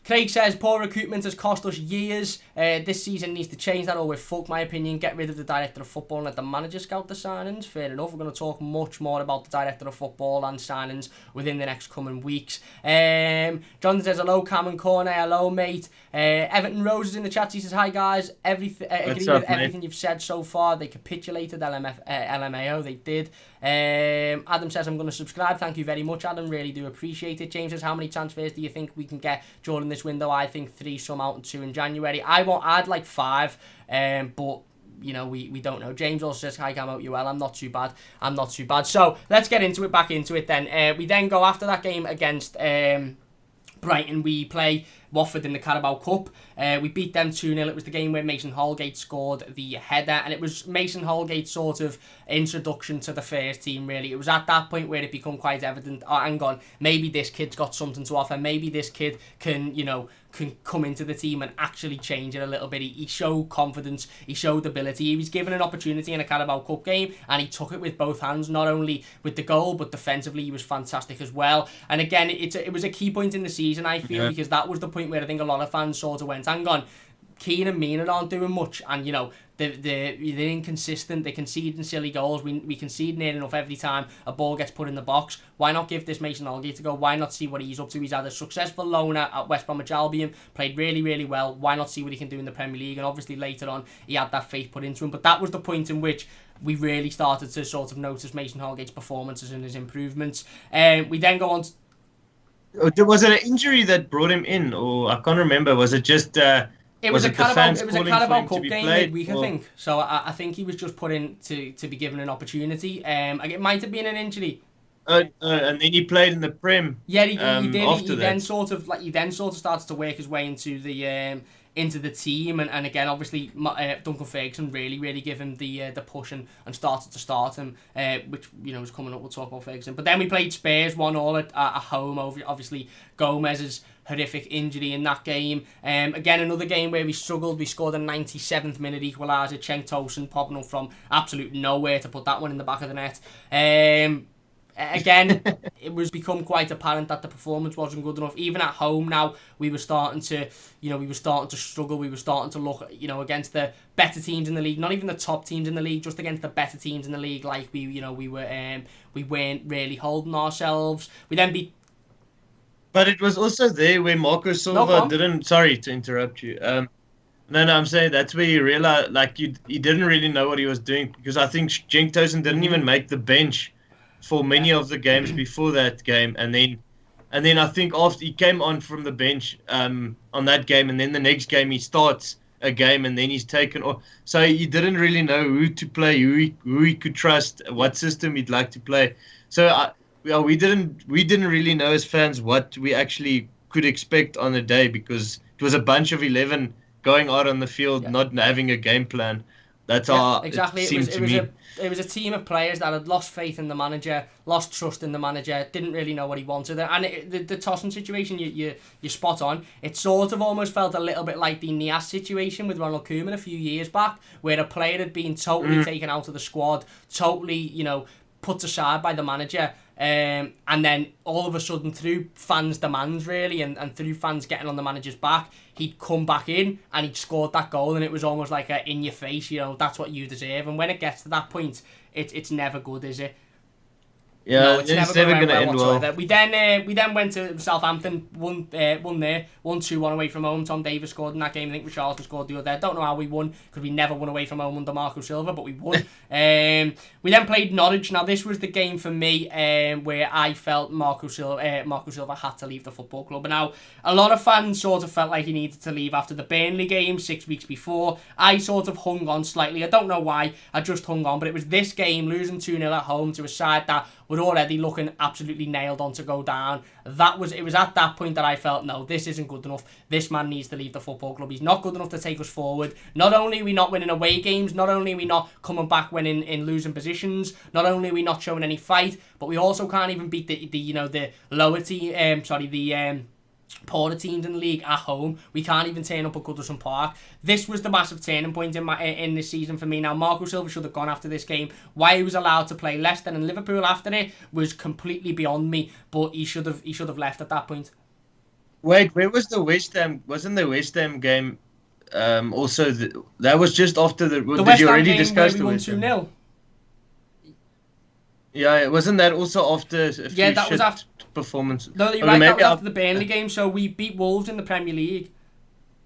Craig says, poor recruitment has cost us years. This season needs to change that, or we're fucked, my opinion. Get rid of the director of football and let the manager scout the signings. Fair enough. We're going to talk much more about the director of football and signings within the next coming weeks. John says, hello, Cam and Corner. Hello, mate. Everton Rose is in the chat. He says, hi, guys. Agree with everything you've said so far. They capitulated. LMAO, they did. Adam says, I'm going to subscribe. Thank you very much, Adam. Really do appreciate it. James says, how many transfers do you think we can get during this window? I think 3, some out and 2 in January. I'd like 5, but you know, we don't know. James also says, hi, Cam, out you well. I'm not too bad. So let's get back into it then. We then go after that game against Brighton. We play Watford in the Carabao Cup. We beat them 2-0. It was the game where Mason Holgate scored the header, and it was Mason Holgate's sort of introduction to the first team, really. It was at that point where it became quite evident, oh, hang on, maybe this kid's got something to offer. Maybe this kid can come into the team and actually change it a little bit. He showed confidence, he showed ability. He was given an opportunity in a Carabao Cup game, and he took it with both hands, not only with the goal, but defensively he was fantastic as well. And again, it was a key point in the season, I feel, because that was the point where I think a lot of fans sort of went, hang on, Keane and Mina aren't doing much, and they're inconsistent. They're conceding silly goals. We concede near enough every time a ball gets put in the box. Why not give this Mason Holgate a go? Why not see what he's up to? He's had a successful loan at West Bromwich Albion, played really, really well. Why not see what he can do in the Premier League? And obviously later on he had that faith put into him. But that was the point in which we really started to sort of notice Mason Holgate's performances and his improvements. We then go on to... Was it an injury that brought him in, or I can't remember? Was it just? It was a Carabao Cup game midweek, I think. So I think he was just put in to be given an opportunity. It might have been an injury. And then he played in the Prem. Yeah, he did. He then sort of started to work his way into the team, and again, obviously, Duncan Ferguson really gave him the push and started to start him, which was coming up. We'll talk about Ferguson, but then we played Spurs 1-1 at home. Obviously, Gomez's horrific injury in that game. Again, another game where we struggled. We scored a 97th minute equaliser. Cenk Tosun popping up from absolute nowhere to put that one in the back of the net. Again, it was become quite apparent that the performance wasn't good enough. Even at home now, we were starting to struggle. We were starting to look, against the better teams in the league, not even the top teams in the league, just against the better teams in the league. Like we weren't really holding ourselves. We then beat. But it was also there where Marco Silva didn't. Sorry to interrupt you. No, I'm saying that's where you realize, he didn't really know what he was doing, because I think Cenk Tosun didn't even make the bench for many of the games before that game, and then I think after he came on from the bench on that game, and then the next game he starts a game, and then he's taken off. So he didn't really know who to play, who he could trust, what system he'd like to play. So we didn't really know as fans what we actually could expect on the day, because it was a bunch of 11 going out on the field, not having a game plan. That's how exactly. It seemed to me. It was a team of players that had lost faith in the manager, lost trust in the manager, didn't really know what he wanted. And the Tosun situation, you're spot on. It sort of almost felt a little bit like the Nias situation with Ronald Koeman a few years back, where a player had been totally taken out of the squad, totally, put aside by the manager. And then all of a sudden, through fans' demands really, and through fans getting on the manager's back, he'd come back in and he'd scored that goal, and it was almost like a in your face, that's what you deserve. And when it gets to that point, it's never good, is it? Yeah, no, it's never going to end well. We then went to Southampton, won there, 1-2 away from home. Tom Davis scored in that game. I think Richarlison scored the other. Don't know how we won, because we never won away from home under Marco Silva, but we won. We then played Norwich. Now this was the game for me where I felt Marco Silva had to leave the football club. And now a lot of fans sort of felt like he needed to leave after the Burnley game 6 weeks before. I sort of hung on slightly. I don't know why. I just hung on, but it was this game, losing 2-0 at home to a side that were already looking absolutely nailed on to go down. It was at that point that I felt, no, this isn't good enough. This man needs to leave the football club. He's not good enough to take us forward. Not only are we not winning away games, not only are we not coming back when in losing positions, not only are we not showing any fight, but we also can't even beat the lower team. poorer teams in the league at home. We can't even turn up at Goodison Park. This was the massive turning point in this season for me. Now, Marco Silva should have gone after this game. Why he was allowed to play Leicester and Liverpool after it was completely beyond me, but he should have left at that point. Wait, where was the West Ham? Wasn't the West Ham game also... that was just after the... The West Ham game where we won 2-0. Yeah, wasn't that also after a few that was after performances? No, you're right, that was after the Burnley game, so we beat Wolves in the Premier League.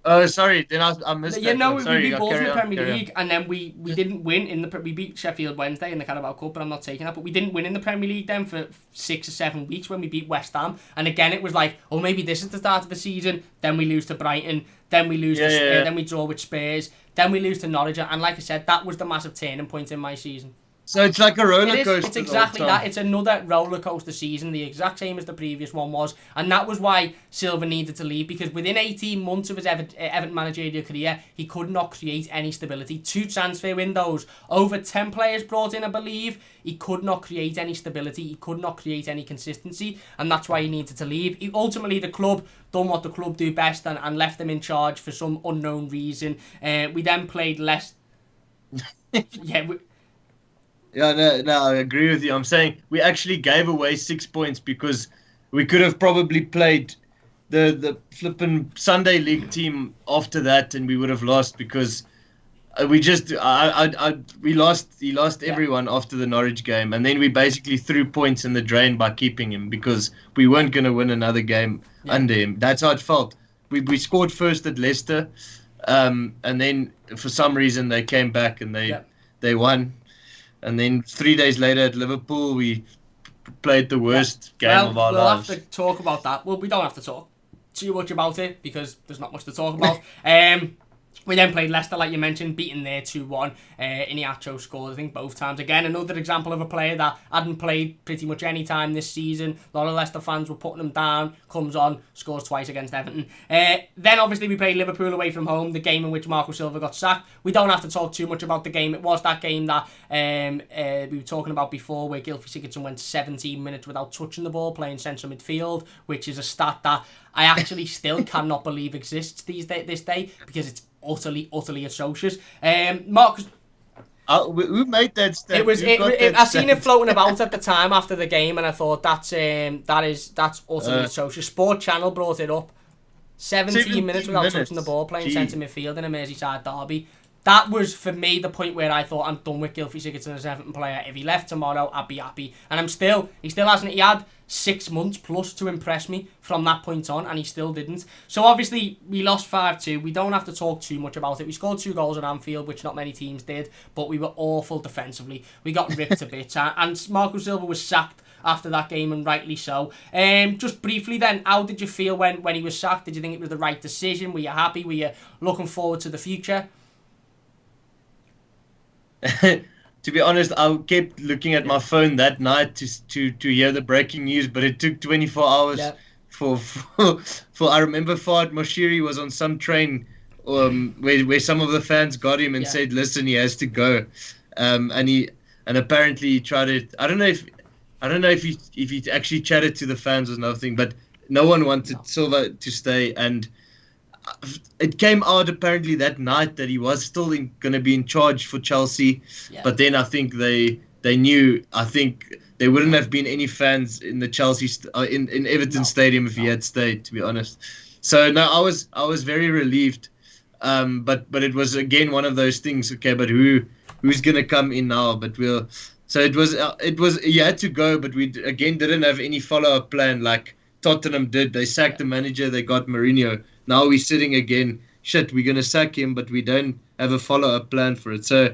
Oh, sorry, then I missed that. No, we beat Wolves in the Premier League, and then we didn't win in the... We beat Sheffield Wednesday in the Carabao Cup, but I'm not taking that, but we didn't win in the Premier League then for 6 or 7 weeks when we beat West Ham, and again it was like, oh, maybe this is the start of the season, then we lose to Brighton, then we lose then we draw with Spurs, then we lose to Norwich, and like I said, that was the massive turning point in my season. So it's like a roller coaster. It's exactly that. It's another roller coaster season, the exact same as the previous one was, and that was why Silva needed to leave, because within 18 months of his Everton managerial career, he could not create any stability. 2 transfer windows, over 10 players brought in, I believe. He could not create any stability. He could not create any consistency, and that's why he needed to leave. Ultimately, the club done what the club do best and left him in charge for some unknown reason. We then played less. Yeah, no, I agree with you. I'm saying we actually gave away 6 points because we could have probably played the flippin' Sunday League team after that, and we would have lost because we lost everyone after the Norwich game, and then we basically threw points in the drain by keeping him because we weren't going to win another game under him. That's how it felt. We scored first at Leicester, and then for some reason they came back and they won. And then 3 days later at Liverpool, we played the worst game of our lives. We'll have to talk about that. Well, we don't have to talk too much about it because there's not much to talk about. We then played Leicester, like you mentioned, beaten there 2-1. Iniacho scored, I think, both times. Again, another example of a player that hadn't played pretty much any time this season. A lot of Leicester fans were putting him down. Comes on, scores twice against Everton. Then, obviously, we played Liverpool away from home, the game in which Marco Silva got sacked. We don't have to talk too much about the game. It was that game that we were talking about before, where Gylfi Sigurdsson went 17 minutes without touching the ball, playing central midfield, which is a stat that I actually still cannot believe exists this day, because it's utterly atrocious. Marcus, who made that stat? I seen it floating about at the time after the game, and I thought that's utterly atrocious. Sport Channel brought it up. 17 minutes without touching the ball, playing centre midfield in a Merseyside derby. That was, for me, the point where I thought, I'm done with Gylfi Sigurdsson as an Everton player. If he left tomorrow, I'd be happy. And he still hasn't. He had 6 months plus to impress me from that point on, and he still didn't. So, obviously, we lost 5-2. We don't have to talk too much about it. We scored 2 goals at Anfield, which not many teams did, but we were awful defensively. We got ripped to bits, and Marco Silva was sacked after that game, and rightly so. Just briefly then, how did you feel when he was sacked? Did you think it was the right decision? Were you happy? Were you looking forward to the future? To be honest, I kept looking at my phone that night to hear the breaking news, but it took 24 hours for I remember Fahad Moshiri was on some train where some of the fans got him and said, listen, he has to go, and apparently he tried it. I don't know if he actually chatted to the fans or nothing, but no one wanted Silva to stay, and it came out apparently that night that he was still going to be in charge for Chelsea, but then I think they knew. I think there wouldn't have been any fans in the Chelsea in Everton Stadium if he had stayed. To be honest, so no, I was very relieved. But it was again one of those things. Okay, but who's going to come in now? But so it was he had to go, but we again didn't have any follow up plan like Tottenham did. They sacked the manager. They got Mourinho. Now we're sitting again, shit, we're going to sack him, but we don't have a follow-up plan for it. So,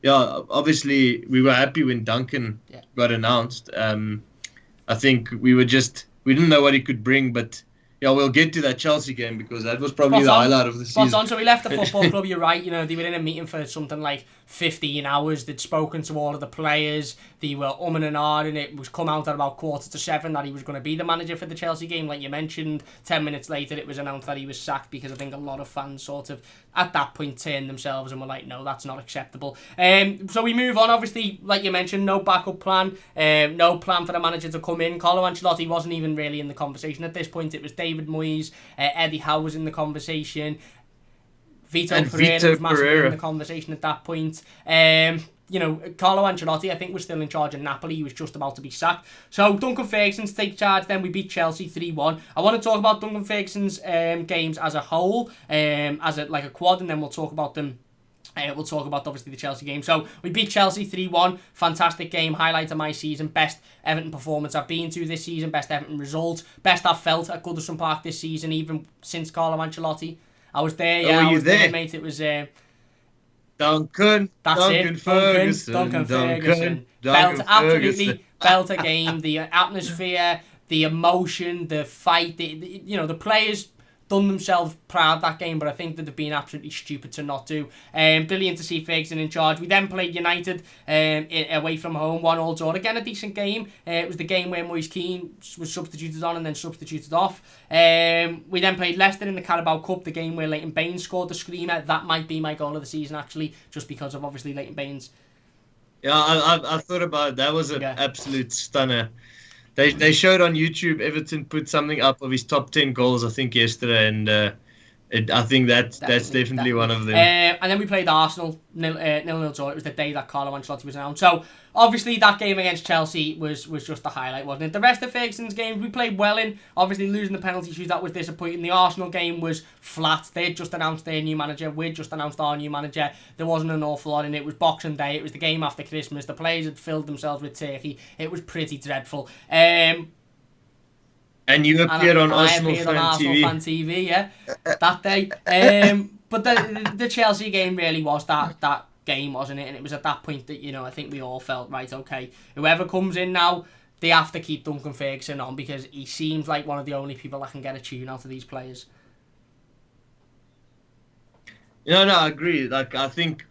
yeah, obviously we were happy when Duncan got announced. I think we didn't know what he could bring, but yeah, we'll get to that Chelsea game because that was probably the highlight of the season. So we left the football club, you're right, they were in a meeting for something like 15 hours. They'd spoken to all of the players. They were umming and ahhing. It was come out at about 6:45 that he was going to be the manager for the Chelsea game, like you mentioned. 10 minutes later, it was announced that he was sacked because I think a lot of fans sort of, at that point, turned themselves and were like, no, that's not acceptable. So we move on. Obviously, like you mentioned, no backup plan. No plan for the manager to come in. Carlo Ancelotti wasn't even really in the conversation at this point. It was David Moyes. Eddie Howe was in the conversation. Vito Pereira was massively in the conversation at that point. Carlo Ancelotti, I think, was still in charge of Napoli. He was just about to be sacked. So Duncan Ferguson to take charge. Then we beat Chelsea 3-1. I want to talk about Duncan Ferguson's games as a whole, as a quad, and then we'll talk about them. We'll talk about, obviously, the Chelsea game. So, we beat Chelsea 3-1. Fantastic game. Highlight of my season. Best Everton performance I've been to this season. Best Everton result. Best I've felt at Goodison Park this season, even since Carlo Ancelotti. I was there, yeah. Oh, I was there, there, mate. It was... Duncan Ferguson. Duncan Ferguson. Absolutely belt a game. The atmosphere, the emotion, the fight. The players done themselves proud that game, but I think that they've been absolutely stupid to not do. Brilliant to see Ferguson in charge. We then played United away from home, 1-1 draw. Again, a decent game. It was the game where Moise Keane was substituted on and then substituted off. We then played Leicester in the Carabao Cup, the game where Leighton Baines scored the screamer. That might be my goal of the season, actually, just because of, obviously, Leighton Baines. Yeah, I thought about it. That was an absolute stunner. They showed on YouTube, Everton put something up of his top 10 goals, I think, yesterday, and I think that's definitely one of them. And then we played Arsenal, 0-0 draw. It was the day that Carlo Ancelotti was announced. So, obviously, that game against Chelsea was just the highlight, wasn't it? The rest of Ferguson's games, we played well in. Obviously, losing the penalty shoot, that was disappointing. The Arsenal game was flat. They had just announced their new manager. We'd just announced our new manager. There wasn't an awful lot in it. It was Boxing Day. It was the game after Christmas. The players had filled themselves with turkey. It was pretty dreadful. And you appeared on Arsenal Fan TV, yeah, that day. But the Chelsea game really was that game, wasn't it? And it was at that point that, I think we all felt, right, okay, whoever comes in now, they have to keep Duncan Ferguson on because he seems like one of the only people that can get a tune out of these players. No, I agree. Like, I think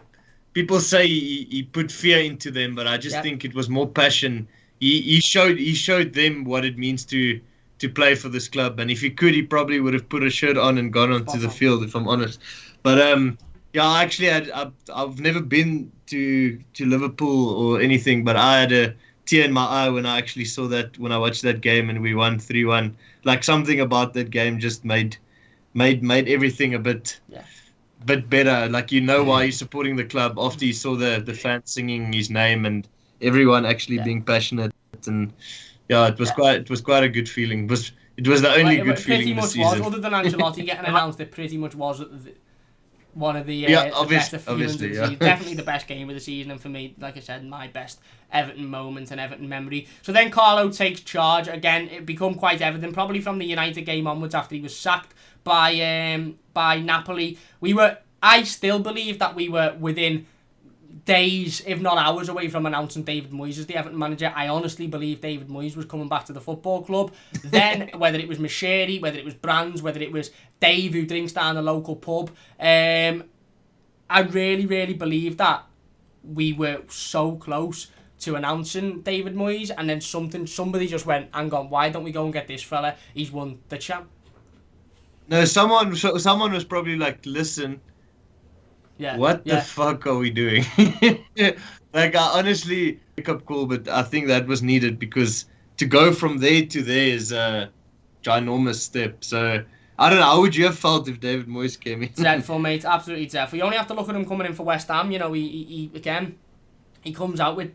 people say he put fear into them, but I just think it was more passion. He showed them what it means to play for this club, and if he could, he probably would have put a shirt on and gone onto the field, if I'm honest. But actually, I've never been to Liverpool or anything, but I had a tear in my eye when I actually saw that, when I watched that game and we won 3-1. Like, something about that game just made everything a bit better. Like, why he's supporting the club after he saw the fans singing his name and everyone actually being passionate. And it was quite a good feeling. It was the only good feeling this season. Other than Ancelotti getting announced, it pretty much was one of the better feelings of the season. Definitely the best game of the season, and for me, like I said, my best Everton moment and Everton memory. So then Carlo takes charge. Again, it became quite evident, probably from the United game onwards after he was sacked by Napoli. I still believe that we were within days, if not hours, away from announcing David Moyes as the Everton manager. I honestly believe David Moyes was coming back to the football club. Then, whether it was Macheri, whether it was Brands, whether it was Dave who drinks down the local pub, I really, really believe that we were so close to announcing David Moyes, and then somebody just went, hang on, why don't we go and get this fella? He's won the champ. No, someone was probably like, listen, what the fuck are we doing? Like, I honestly, wake up call, but I think that was needed, because to go from there to there is a ginormous step. So, I don't know, how would you have felt if David Moyes came in? Dreadful, mate, absolutely dreadful. You only have to look at him coming in for West Ham. He comes out with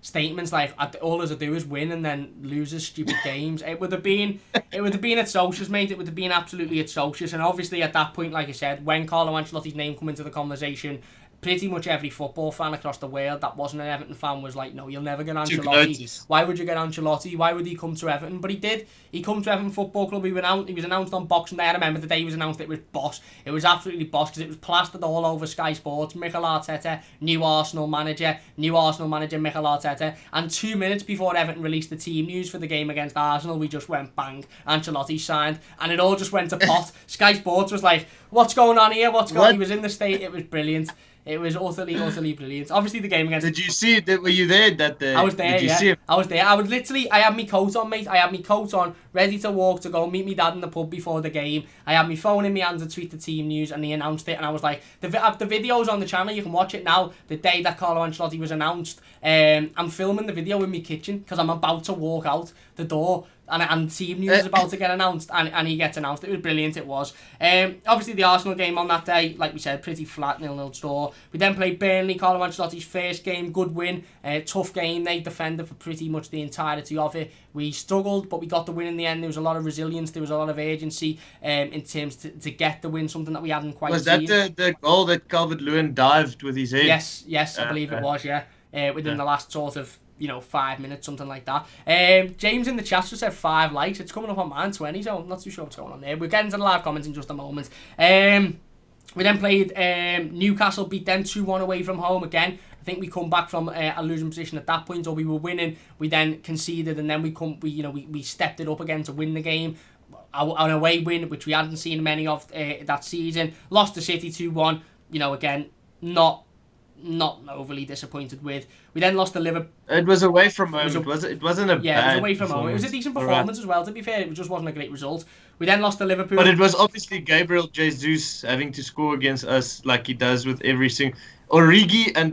statements like, all I do is win and then loses stupid games. It would have been at Solskjaer's, mate. It would have been absolutely at Solskjaer's. And obviously at that point, like I said, when Carlo Ancelotti's name come into the conversation, pretty much every football fan across the world that wasn't an Everton fan was like, no, you'll never get Ancelotti. Why would you get Ancelotti? Why would he come to Everton? But he did. He come to Everton Football Club. He was announced on Boxing Day. I remember the day he was announced, it was boss. It was absolutely boss, because it was plastered all over Sky Sports. Mikel Arteta, new Arsenal manager Mikel Arteta. And 2 minutes before Everton released the team news for the game against Arsenal, we just went bang, Ancelotti signed, and it all just went to pot. Sky Sports was like, what's going on here? He was in the state. It was brilliant. It was utterly brilliant. Obviously, the game against... Did you see it? Were you there that day? I was there, Did you see it? I was there. I had my coat on, mate. I had my coat on, ready to walk to go meet my dad in the pub before the game. I had my phone in my hand to tweet the team news, and they announced it, and I was like, the video's on the channel, you can watch it now, the day that Carlo Ancelotti was announced. I'm filming the video in my kitchen, because I'm about to walk out the door, and team news is about to get announced, and he gets announced. It was brilliant, it was. Obviously, the Arsenal game on that day, like we said, pretty flat, 0-0 draw. We then played Burnley, Carlo Ancelotti's first game, good win. Tough game, they defended for pretty much the entirety of it. We struggled, but we got the win in the end. There was a lot of resilience, there was a lot of urgency in terms to get the win, something that we hadn't quite seen. Was that the goal that Calvert-Lewin dived with his head? Yes, I believe it was, yeah. Within the last sort of 5 minutes, something like that. James in the chat just said 5 likes. It's coming up on mine 20, so I'm not too sure what's going on there. We'll get into the live comments in just a moment. We then played Newcastle, beat them 2-1 away from home again. I think we come back from a losing position at that point, or we were winning. We then conceded, and then we stepped it up again to win the game. An away win, which we hadn't seen many of that season. Lost to City 2-1. Again, not overly disappointed with. We then lost to Liverpool. It was away from home. It wasn't a bad it was away from home. It was a decent performance as well, to be fair. It just wasn't a great result. We then lost to Liverpool. But it was obviously Gabriel Jesus having to score against us like he does with every single... Origi and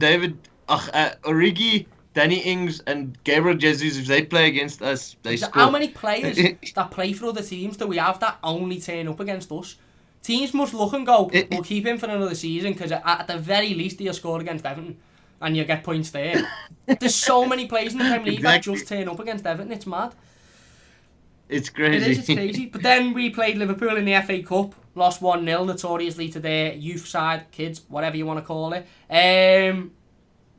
Origi, Danny Ings and Gabriel Jesus, if they play against us, they score. How many players that play for other teams do we have that only turn up against us? Teams must look and go, we'll keep him for another season, because at the very least he'll score against Everton and you'll get points there. There's so many players in the Premier League that just turn up against Everton. It's mad. It's crazy. It is, it's crazy. But then we played Liverpool in the FA Cup, lost 1-0, notoriously to their youth side, kids, whatever you want to call it.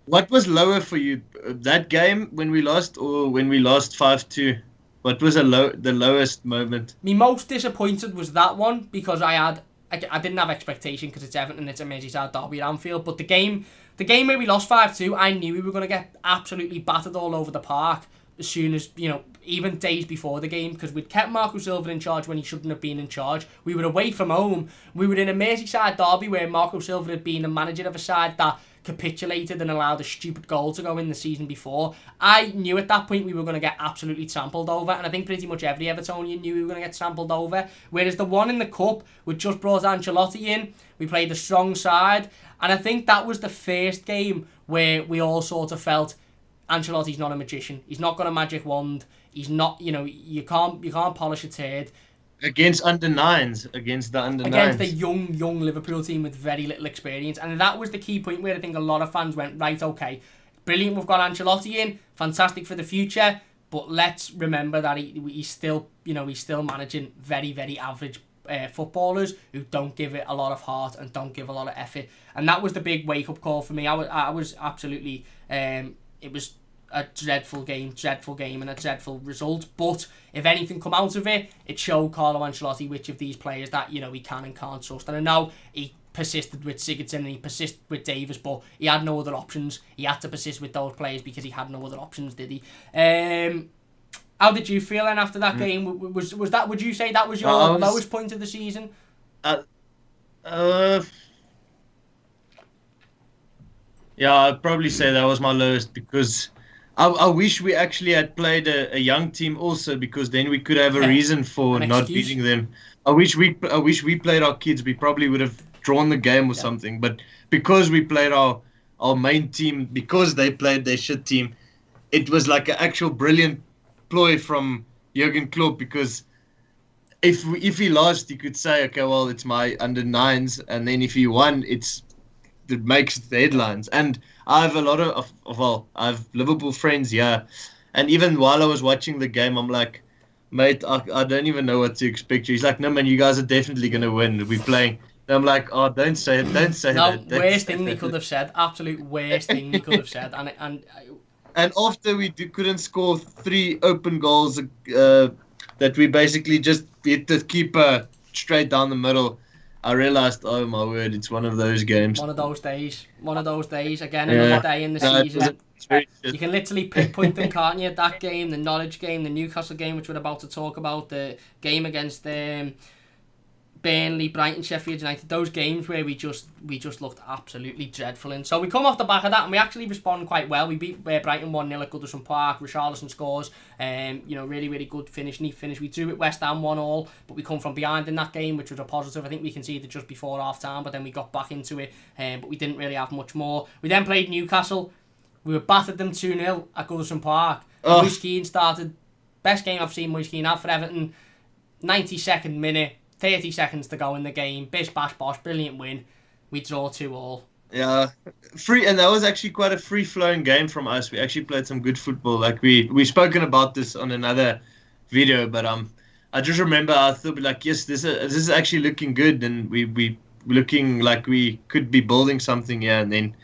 What was lower for you, that game when we lost, or when we lost 5-2? What was the lowest moment? Me most disappointed was that one, because I didn't have expectation, because it's Everton, it's a Merseyside derby at Anfield. But the game where we lost 5-2, I knew we were going to get absolutely battered all over the park as soon as, even days before the game, because we'd kept Marco Silva in charge when he shouldn't have been in charge. We were away from home. We were in a Merseyside derby where Marco Silva had been the manager of a side that capitulated and allowed a stupid goal to go in the season before. I knew at that point we were going to get absolutely trampled over, and I think pretty much every Evertonian knew we were going to get trampled over. Whereas the one in the cup, we just brought Ancelotti in, we played a strong side, and I think that was the first game where we all sort of felt Ancelotti's not a magician. He's not got a magic wand. He's not, you can't polish a turd. Against the under nines. Against the young Liverpool team with very little experience. And that was the key point where I think a lot of fans went, right, okay, brilliant, we've got Ancelotti in, fantastic for the future, but let's remember that he's still managing very, very average footballers who don't give it a lot of heart and don't give a lot of effort. And that was the big wake-up call for me. I was absolutely... it was a dreadful game and a dreadful result, but if anything come out of it, it showed Carlo Ancelotti which of these players that he can and can't trust. And I know he persisted with Sigurdsson and he persisted with Davis, but he had no other options. He had to persist with those players because he had no other options, did he? How did you feel then after that game? Was that, would you say that was your lowest point of the season? Yeah, I'd probably say that was my lowest, because I wish we actually had played a young team also, because then we could have a reason for not beating them. I wish we played our kids. We probably would have drawn the game or something. But because we played our main team, because they played their shit team, it was like an actual brilliant ploy from Jurgen Klopp, because if he lost, he could say, okay, well, it's my under nines, and then if he won, it makes the headlines. And I have a lot I have Liverpool friends, yeah. And even while I was watching the game, I'm like, mate, I don't even know what to expect. He's like, no, man, you guys are definitely going to win. We're playing. And I'm like, oh, don't say it. Don't say that. No, worst thing they could have said. Absolute worst thing they could have said. And after we couldn't score 3 open goals that we basically just hit the keeper straight down the middle, I realised, oh my word, it's one of those games. One of those days. Again, another day in the season. You can literally pinpoint them, can't you? That game, the Norwich game, the Newcastle game, which we're about to talk about, the game against Burnley, Brighton, Sheffield United, those games where we just looked absolutely dreadful in. So we come off the back of that and we actually respond quite well. We beat Brighton 1-0 at Goodison Park. Richarlison scores. Really, really good finish, neat finish. We drew at West Ham 1-1, but we come from behind in that game, which was a positive. I think we conceded just before half time, but then we got back into it, but we didn't really have much more. We then played Newcastle. We were battered them 2-0 at Goodison Park. Moise Kean started. Best game I've seen Moise Kean have for Everton. 92nd minute. 30 seconds to go in the game. Bish, bash, bosh. Brilliant win. We draw 2-2. Yeah, and that was actually quite a free-flowing game from us. We actually played some good football. Like we spoken about this on another video, but I just remember I thought like, yes, this is actually looking good, and we looking like we could be building something here. And then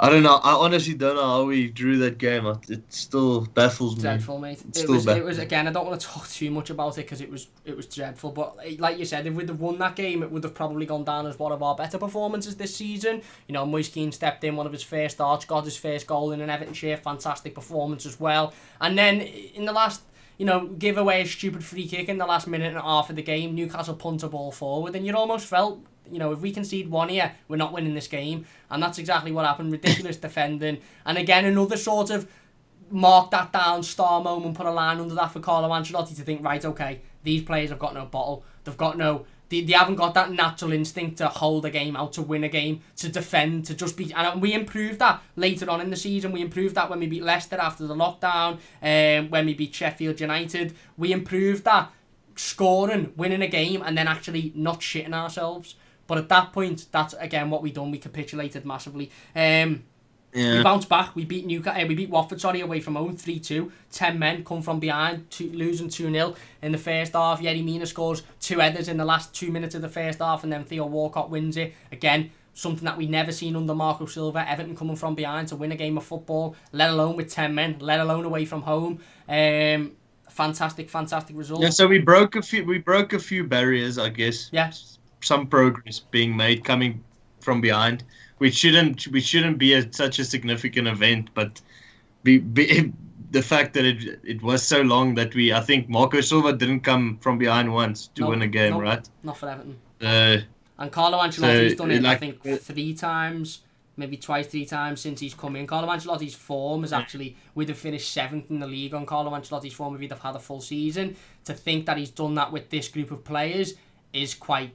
I don't know. I honestly don't know how we drew that game. It still baffles me. Dreadful, mate. It was again. I don't want to talk too much about it because it was dreadful. But like you said, if we'd have won that game, it would have probably gone down as one of our better performances this season. Moise Kean stepped in, one of his first starts, got his first goal in an Everton shirt. Fantastic performance as well. And then in the last, give away a stupid free kick in the last minute and a half of the game. Newcastle punt a ball forward, and you almost felt, if we concede one here, we're not winning this game. And that's exactly what happened. Ridiculous defending. And again, another sort of mark that down star moment, put a line under that for Carlo Ancelotti to think, right, okay, these players have got no bottle. They haven't got that natural instinct to hold a game out, to win a game, to defend, to just be... And we improved that later on in the season. We improved that when we beat Leicester after the lockdown, when we beat Sheffield United. We improved that scoring, winning a game, and then actually not shitting ourselves. But at that point, that's again what we done. We capitulated massively. We bounced back. We beat Watford away from home 3-2. 10 men come from behind, losing 2-0 in the first half. Yerry Mina scores 2 headers in the last 2 minutes of the first half, and then Theo Walcott wins it. Again, something that we never seen under Marco Silva. Everton coming from behind to win a game of football, let alone with 10 men, let alone away from home. Fantastic result. Yeah, so we broke a few barriers, I guess. Yeah. Some progress being made coming from behind, which shouldn't be such a significant event, but the fact that it was so long that I think Marco Silva didn't come from behind once to win a game, right? Not for Everton. And Carlo Ancelotti's done it, I think, 3 times, maybe twice, 3 times since he's come in. Carlo Ancelotti's form is actually, we'd have finished 7th in the league on Carlo Ancelotti's form if he'd have had a full season. To think that he's done that with this group of players is quite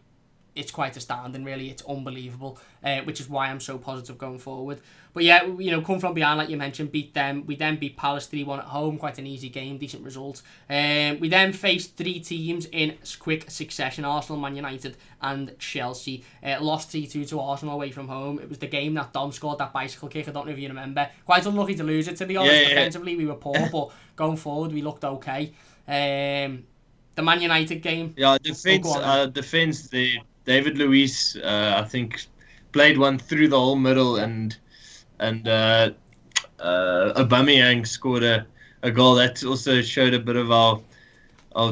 astounding, really. It's unbelievable, which is why I'm so positive going forward. But yeah, come from behind, like you mentioned, beat them. We then beat Palace 3-1 at home, quite an easy game, decent result. We then faced 3 teams in quick succession: Arsenal, Man United and Chelsea. Lost 3-2 to Arsenal away from home. It was the game that Dom scored that bicycle kick, I don't know if you remember. Quite unlucky to lose it, to be honest. Defensively we were poor, but going forward we looked okay. The Man United game. Yeah, defense, David Luiz, I think, played one through the whole middle, and Aubameyang scored a goal that also showed a bit of our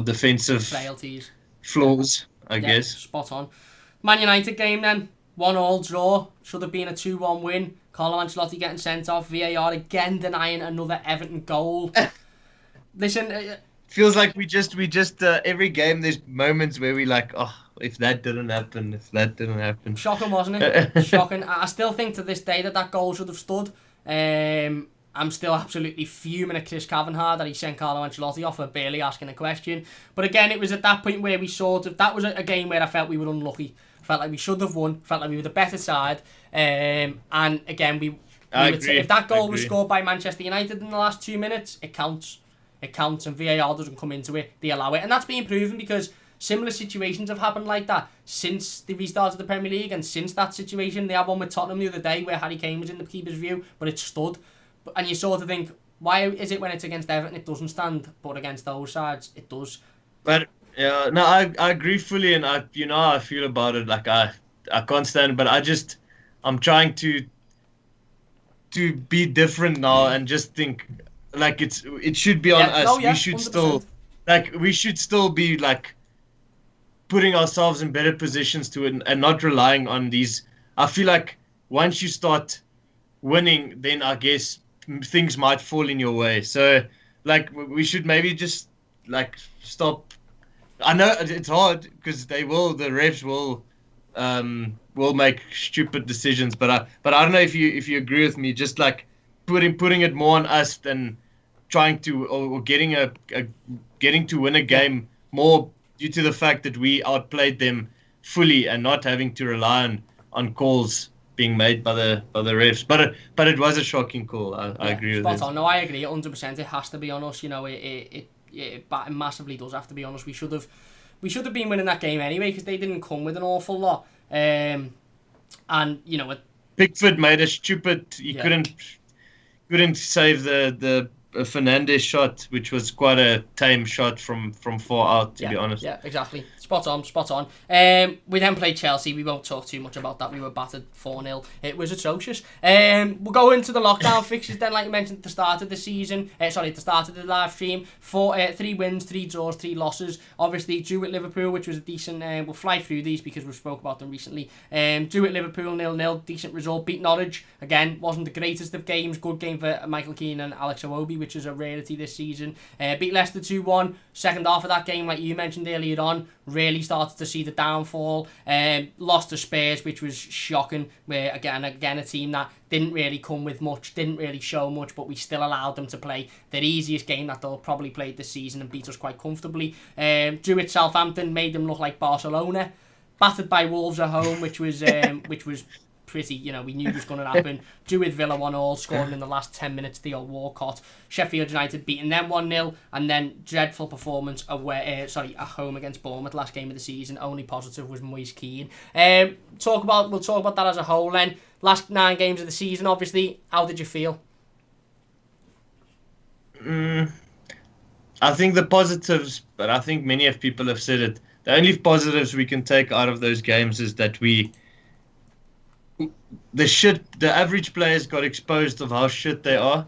defensive frailties, flaws, I guess. Spot on. Man United game then, 1-1 draw, should have been a 2-1 win. Carlo Ancelotti getting sent off, VAR again denying another Everton goal. Listen... Feels like we just every game there's moments where we like, oh, if that didn't happen. Shocking, wasn't it? Shocking. I still think to this day that goal should have stood. I'm still absolutely fuming at Chris Kavanagh that he sent Carlo Ancelotti off for barely asking a question. But again, it was at that point where that was a game where I felt we were unlucky. Felt like we should have won. Felt like we were the better side. And again, if that goal was scored by Manchester United in the last 2 minutes, it counts. It counts, and VAR doesn't come into it. They allow it. And that's being proven because similar situations have happened like that since the restart of the Premier League, and since that situation, they had one with Tottenham the other day where Harry Kane was in the keeper's view, but it stood. And you sort of think, why is it when it's against Everton it doesn't stand, but against those sides it does? But yeah, no, I agree fully, and how I feel about it. Like I can't stand it, but I'm trying to be different now and just think. Like it should be on us. Oh, yeah, we should 100%. we should still be like putting ourselves in better positions to it and not relying on these. I feel like once you start winning, then I guess things might fall in your way. So like we should maybe just like stop. I know it's hard because the refs will make stupid decisions, but I don't know if you agree with me. Just like putting it more on us than trying to or getting to win a game more due to the fact that we outplayed them fully and not having to rely on calls being made by the refs. But it was a shocking call. I agree with it. No, I agree 100%. It has to be on us. It massively does have to be on us. We should have been winning that game anyway because they didn't come with an awful lot. And Pickford made a stupid. He couldn't save the Fernandes shot, which was quite a tame shot from far out, to be honest. Yeah, exactly. Spot on. We then played Chelsea. We won't talk too much about that. We were battered 4-0. It was atrocious. We'll go into the lockdown fixtures then, like you mentioned at the start of the season. At the start of the live stream. 3 wins, 3 draws, 3 losses. Obviously, drew at Liverpool, which was a decent... we'll fly through these because we've spoke about them recently. Drew at Liverpool, 0-0. Decent result. Beat Norwich. Again, wasn't the greatest of games. Good game for Michael Keane and Alex Iwobi, which is a rarity this season. Beat Leicester 2-1. Second half of that game, like you mentioned earlier on, really started to see the downfall. Lost to Spurs, which was shocking. Where again a team that didn't really come with much, didn't really show much, but we still allowed them to play their easiest game that they'll probably play this season and beat us quite comfortably. Drew at Southampton, made them look like Barcelona. Battered by Wolves at home, which was pretty, we knew it was going to happen. Drew with Villa 1-1, scoring in the last 10 minutes, Theo Walcott. Sheffield United beating them 1-0, and then dreadful performance at home against Bournemouth, last game of the season. Only positive was Moise Keane. We'll talk about that as a whole then. Last 9 games of the season, obviously. How did you feel? I think the positives, but I think many of people have said it. The only positives we can take out of those games is that the average players got exposed of how shit they are,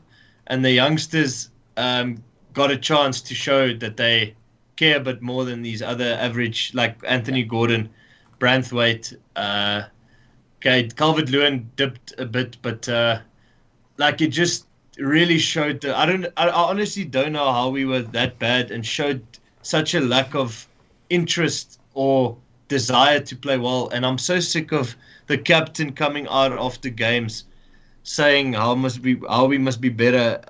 and the youngsters got a chance to show that they care a bit more than these other average, like Anthony Gordon, Branthwaite, Calvert-Lewin dipped a bit, but it just really showed that I honestly don't know how we were that bad and showed such a lack of interest or desire to play well. And I'm so sick of the captain coming out after games saying how we must be better.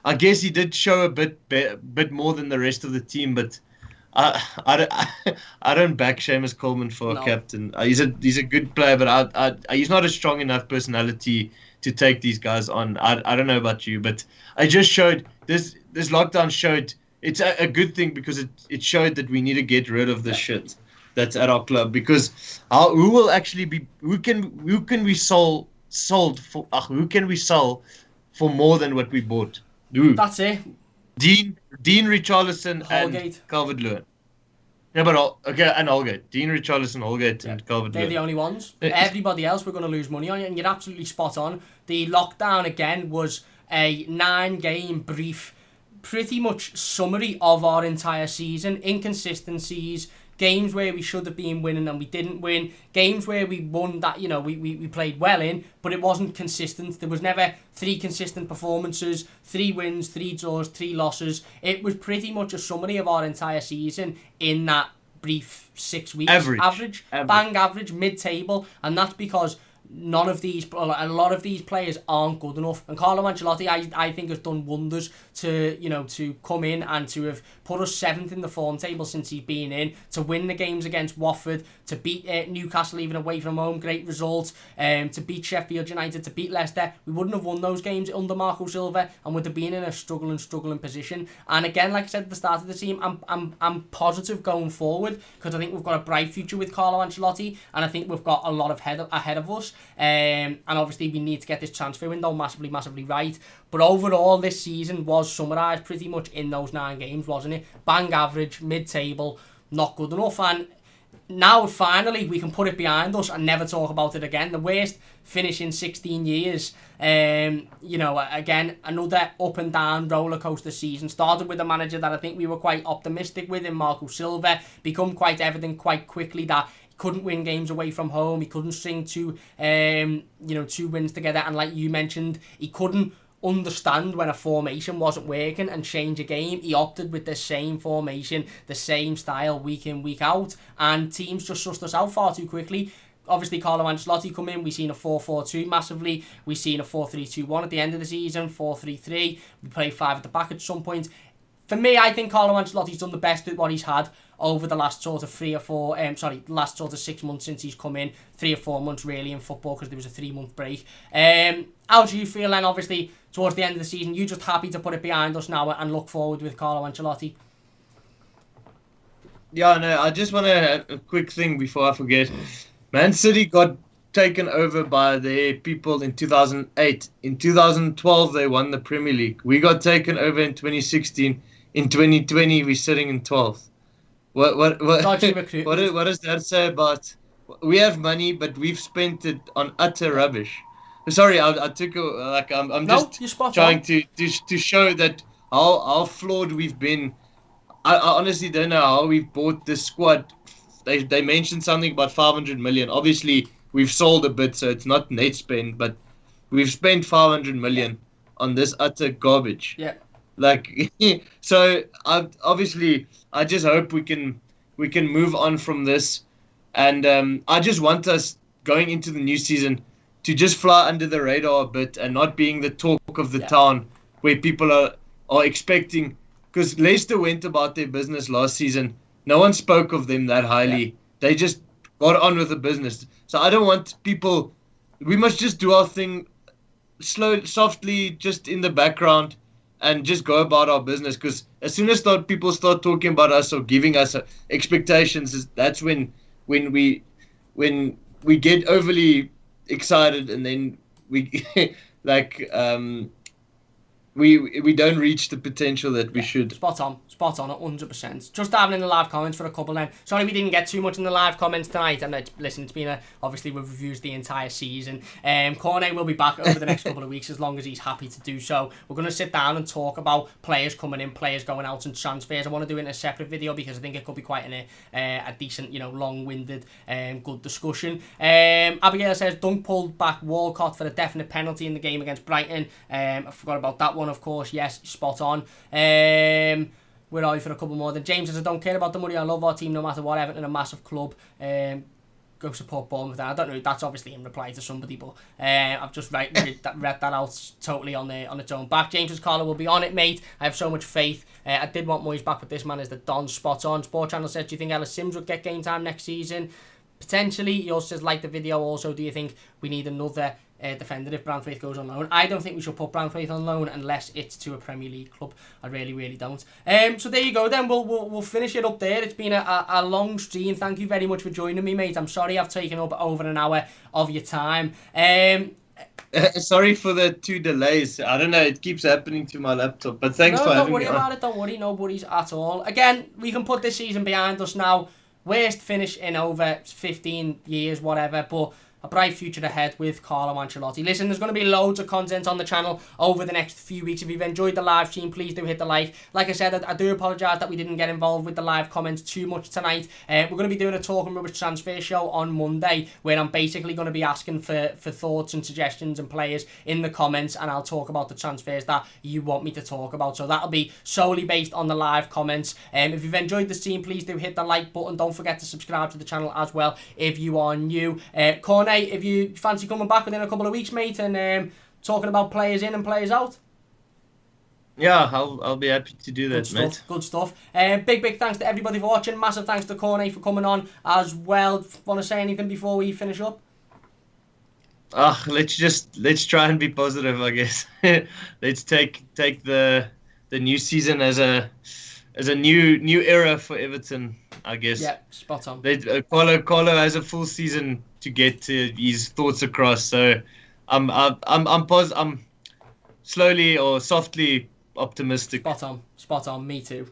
I guess he did show a bit more than the rest of the team, but I don't back Seamus Coleman for a captain. He's a good player, but he's not a strong enough personality to take these guys on. I don't know about you, but I just showed this lockdown showed it's a good thing because it showed that we need to get rid of this shit that's at our club, because who can we sell for more than what we bought? Who? That's it. Dean Richarlison and Calvert-Lewin. Yeah, but and Holgate. Dean Richarlison, Holgate, and Calvert-Lewin. They're the only ones. Everybody else we're going to lose money on, and you're absolutely spot on. The lockdown again was a 9-game brief, pretty much summary of our entire season. Inconsistencies, games where we should have been winning and we didn't win, games where we won that, we played well in, but it wasn't consistent. There was never 3 consistent performances, 3 wins, 3 draws, 3 losses. It was pretty much a summary of our entire season in that brief 6 weeks. Average. Bang average, mid-table, and that's because a lot of these players aren't good enough. And Carlo Ancelotti, I think, has done wonders to come in and to have put us 7th in the form table since he's been in, to win the games against Watford, to beat Newcastle even away from home, great result, to beat Sheffield United, to beat Leicester. We wouldn't have won those games under Marco Silva and would have been in a struggling position. And again, like I said at the start of the team, I'm positive going forward because I think we've got a bright future with Carlo Ancelotti, and I think we've got a lot ahead of us. And obviously we need to get this transfer window massively right. But overall, this season was summarised pretty much in those 9 games, wasn't it? Bang average, mid-table, not good enough. And now finally we can put it behind us and never talk about it again. The worst finish in 16 years. Again, another up and down roller coaster season. Started with a manager that I think we were quite optimistic with in Marco Silva. Become quite evident quite quickly that couldn't win games away from home. He couldn't string 2 wins together, and like you mentioned, he couldn't understand when a formation wasn't working and change a game. He opted with the same formation, the same style week in, week out, and teams just sussed us out far too quickly. Obviously, Carlo Ancelotti come in. We've seen a 4-4-2 massively. We've seen a 4-3-2-1 at the end of the season, 4-3-3. We play 5 at the back at some point. For me, I think Carlo Ancelotti's done the best with what he's had over the last sort of last sort of 6 months since he's come in. 3 or 4 months really in football because there was a 3-month break. How do you feel then, obviously, towards the end of the season? You just happy to put it behind us now and look forward with Carlo Ancelotti? Yeah, no, I just want to have a quick thing before I forget. Man City got taken over by their people in 2008. In 2012, they won the Premier League. We got taken over in 2016. In 2020, we're sitting in 12th. What does that say about... We have money, but we've spent it on utter rubbish. Sorry, I took I'm just trying to show that how flawed we've been. I honestly don't know how we've bought this squad. They mentioned something about 500 million. Obviously, we've sold a bit, so it's not net spend, but we've spent 500 million on this utter garbage. Yeah. So I just hope we can move on from this, and I just want us going into the new season to just fly under the radar a bit and not being the talk of the town where people are expecting. Because Leicester went about their business last season. No one spoke of them that highly. Yeah. They just got on with the business. So I don't want people... We must just do our thing softly, just in the background, and just go about our business. Because as soon as people start talking about us or giving us expectations, that's when we get overly excited, and then we we don't reach the potential that we should. Spot on, 100%. Just diving in the live comments for a couple then. Sorry we didn't get too much in the live comments tonight. And listen, it's been obviously we've reviewed the entire season. Cornet will be back over the next couple of weeks as long as he's happy to do so. We're going to sit down and talk about players coming in, players going out, and transfers. I want to do it in a separate video because I think it could be quite a decent, long-winded, good discussion. Abigail says Dunk pulled back Walcott for a definite penalty in the game against Brighton. I forgot about that one, of course. Yes, spot on. We're on for a couple more. Then James says, I don't care about the money. I love our team no matter what. Everton, a massive club. Go support Bournemouth. I don't know. That's obviously in reply to somebody, but I've just read that out totally on its own back. James says, Carlo will be on it, mate. I have so much faith. I did want Moyes back, but this man is the Don. Spot on. Sport Channel says, do you think Ellis Sims would get game time next season? Potentially. He also says, like the video also, do you think we need another defender if Branthwaite goes on loan? I don't think we should put Branthwaite on loan unless it's to a Premier League club. I really, really don't. So there you go then. We'll finish it up there. It's been a long stream. Thank you very much for joining me, mate. I'm sorry I've taken up over an hour of your time. Sorry for the 2 delays. I don't know, it keeps happening to my laptop, but thanks for having me. Don't worry about it, don't worry, no worries at all. Again, we can put this season behind us now. Worst finish in over 15 years, whatever, but a bright future ahead with Carlo Ancelotti. Listen, there's going to be loads of content on the channel over the next few weeks. If you've enjoyed the live stream, please do hit the like. Like I said, I do apologise that we didn't get involved with the live comments too much tonight. We're going to be doing a Talking Rubbish transfer show on Monday, where I'm basically going to be asking for thoughts and suggestions and players in the comments, and I'll talk about the transfers that you want me to talk about. So that'll be solely based on the live comments. If you've enjoyed the stream, please do hit the like button. Don't forget to subscribe to the channel as well if you are new. Cornet, if you fancy coming back within a couple of weeks, mate, and talking about players in and players out. Yeah, I'll be happy to do that, mate. Good stuff. Big thanks to everybody for watching. Massive thanks to Cornet for coming on as well. Want to say anything before we finish up? Let's try and be positive, I guess. Let's take the new season as a new era for Everton, I guess. Yeah, spot on. Carlo has a full season to get his thoughts across, so I'm slowly or softly optimistic. Spot on. Me too.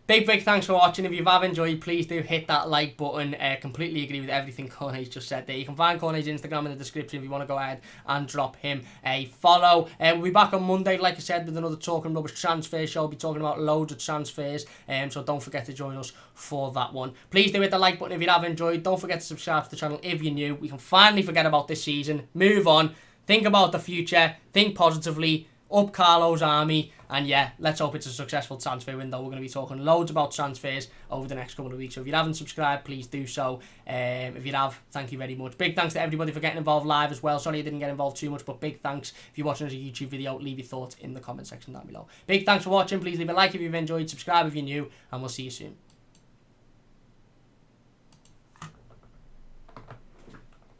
Big thanks for watching. If you have enjoyed, please do hit that like button. Completely agree with everything Cornet's just said there. You can find Cornet's Instagram in the description if you want to go ahead and drop him a follow. We'll be back on Monday, like I said, with another Talking Rubbish transfer show. We'll be talking about loads of transfers, so don't forget to join us for that one. Please do hit the like button if you have enjoyed. Don't forget to subscribe to the channel if you're new. We can finally forget about this season, move on, think about the future, think positively. up Carlo's army, and yeah, let's hope it's a successful transfer window. We're going to be talking loads about transfers over the next couple of weeks, so if you haven't subscribed, please do so. If you have, thank you very much. Big thanks to everybody for getting involved live as well. Sorry I didn't get involved too much, but big thanks. If you're watching as a YouTube video, leave your thoughts in the comment section down below. Big thanks for watching. Please leave a like if you've enjoyed, subscribe if you're new, and we'll see you soon.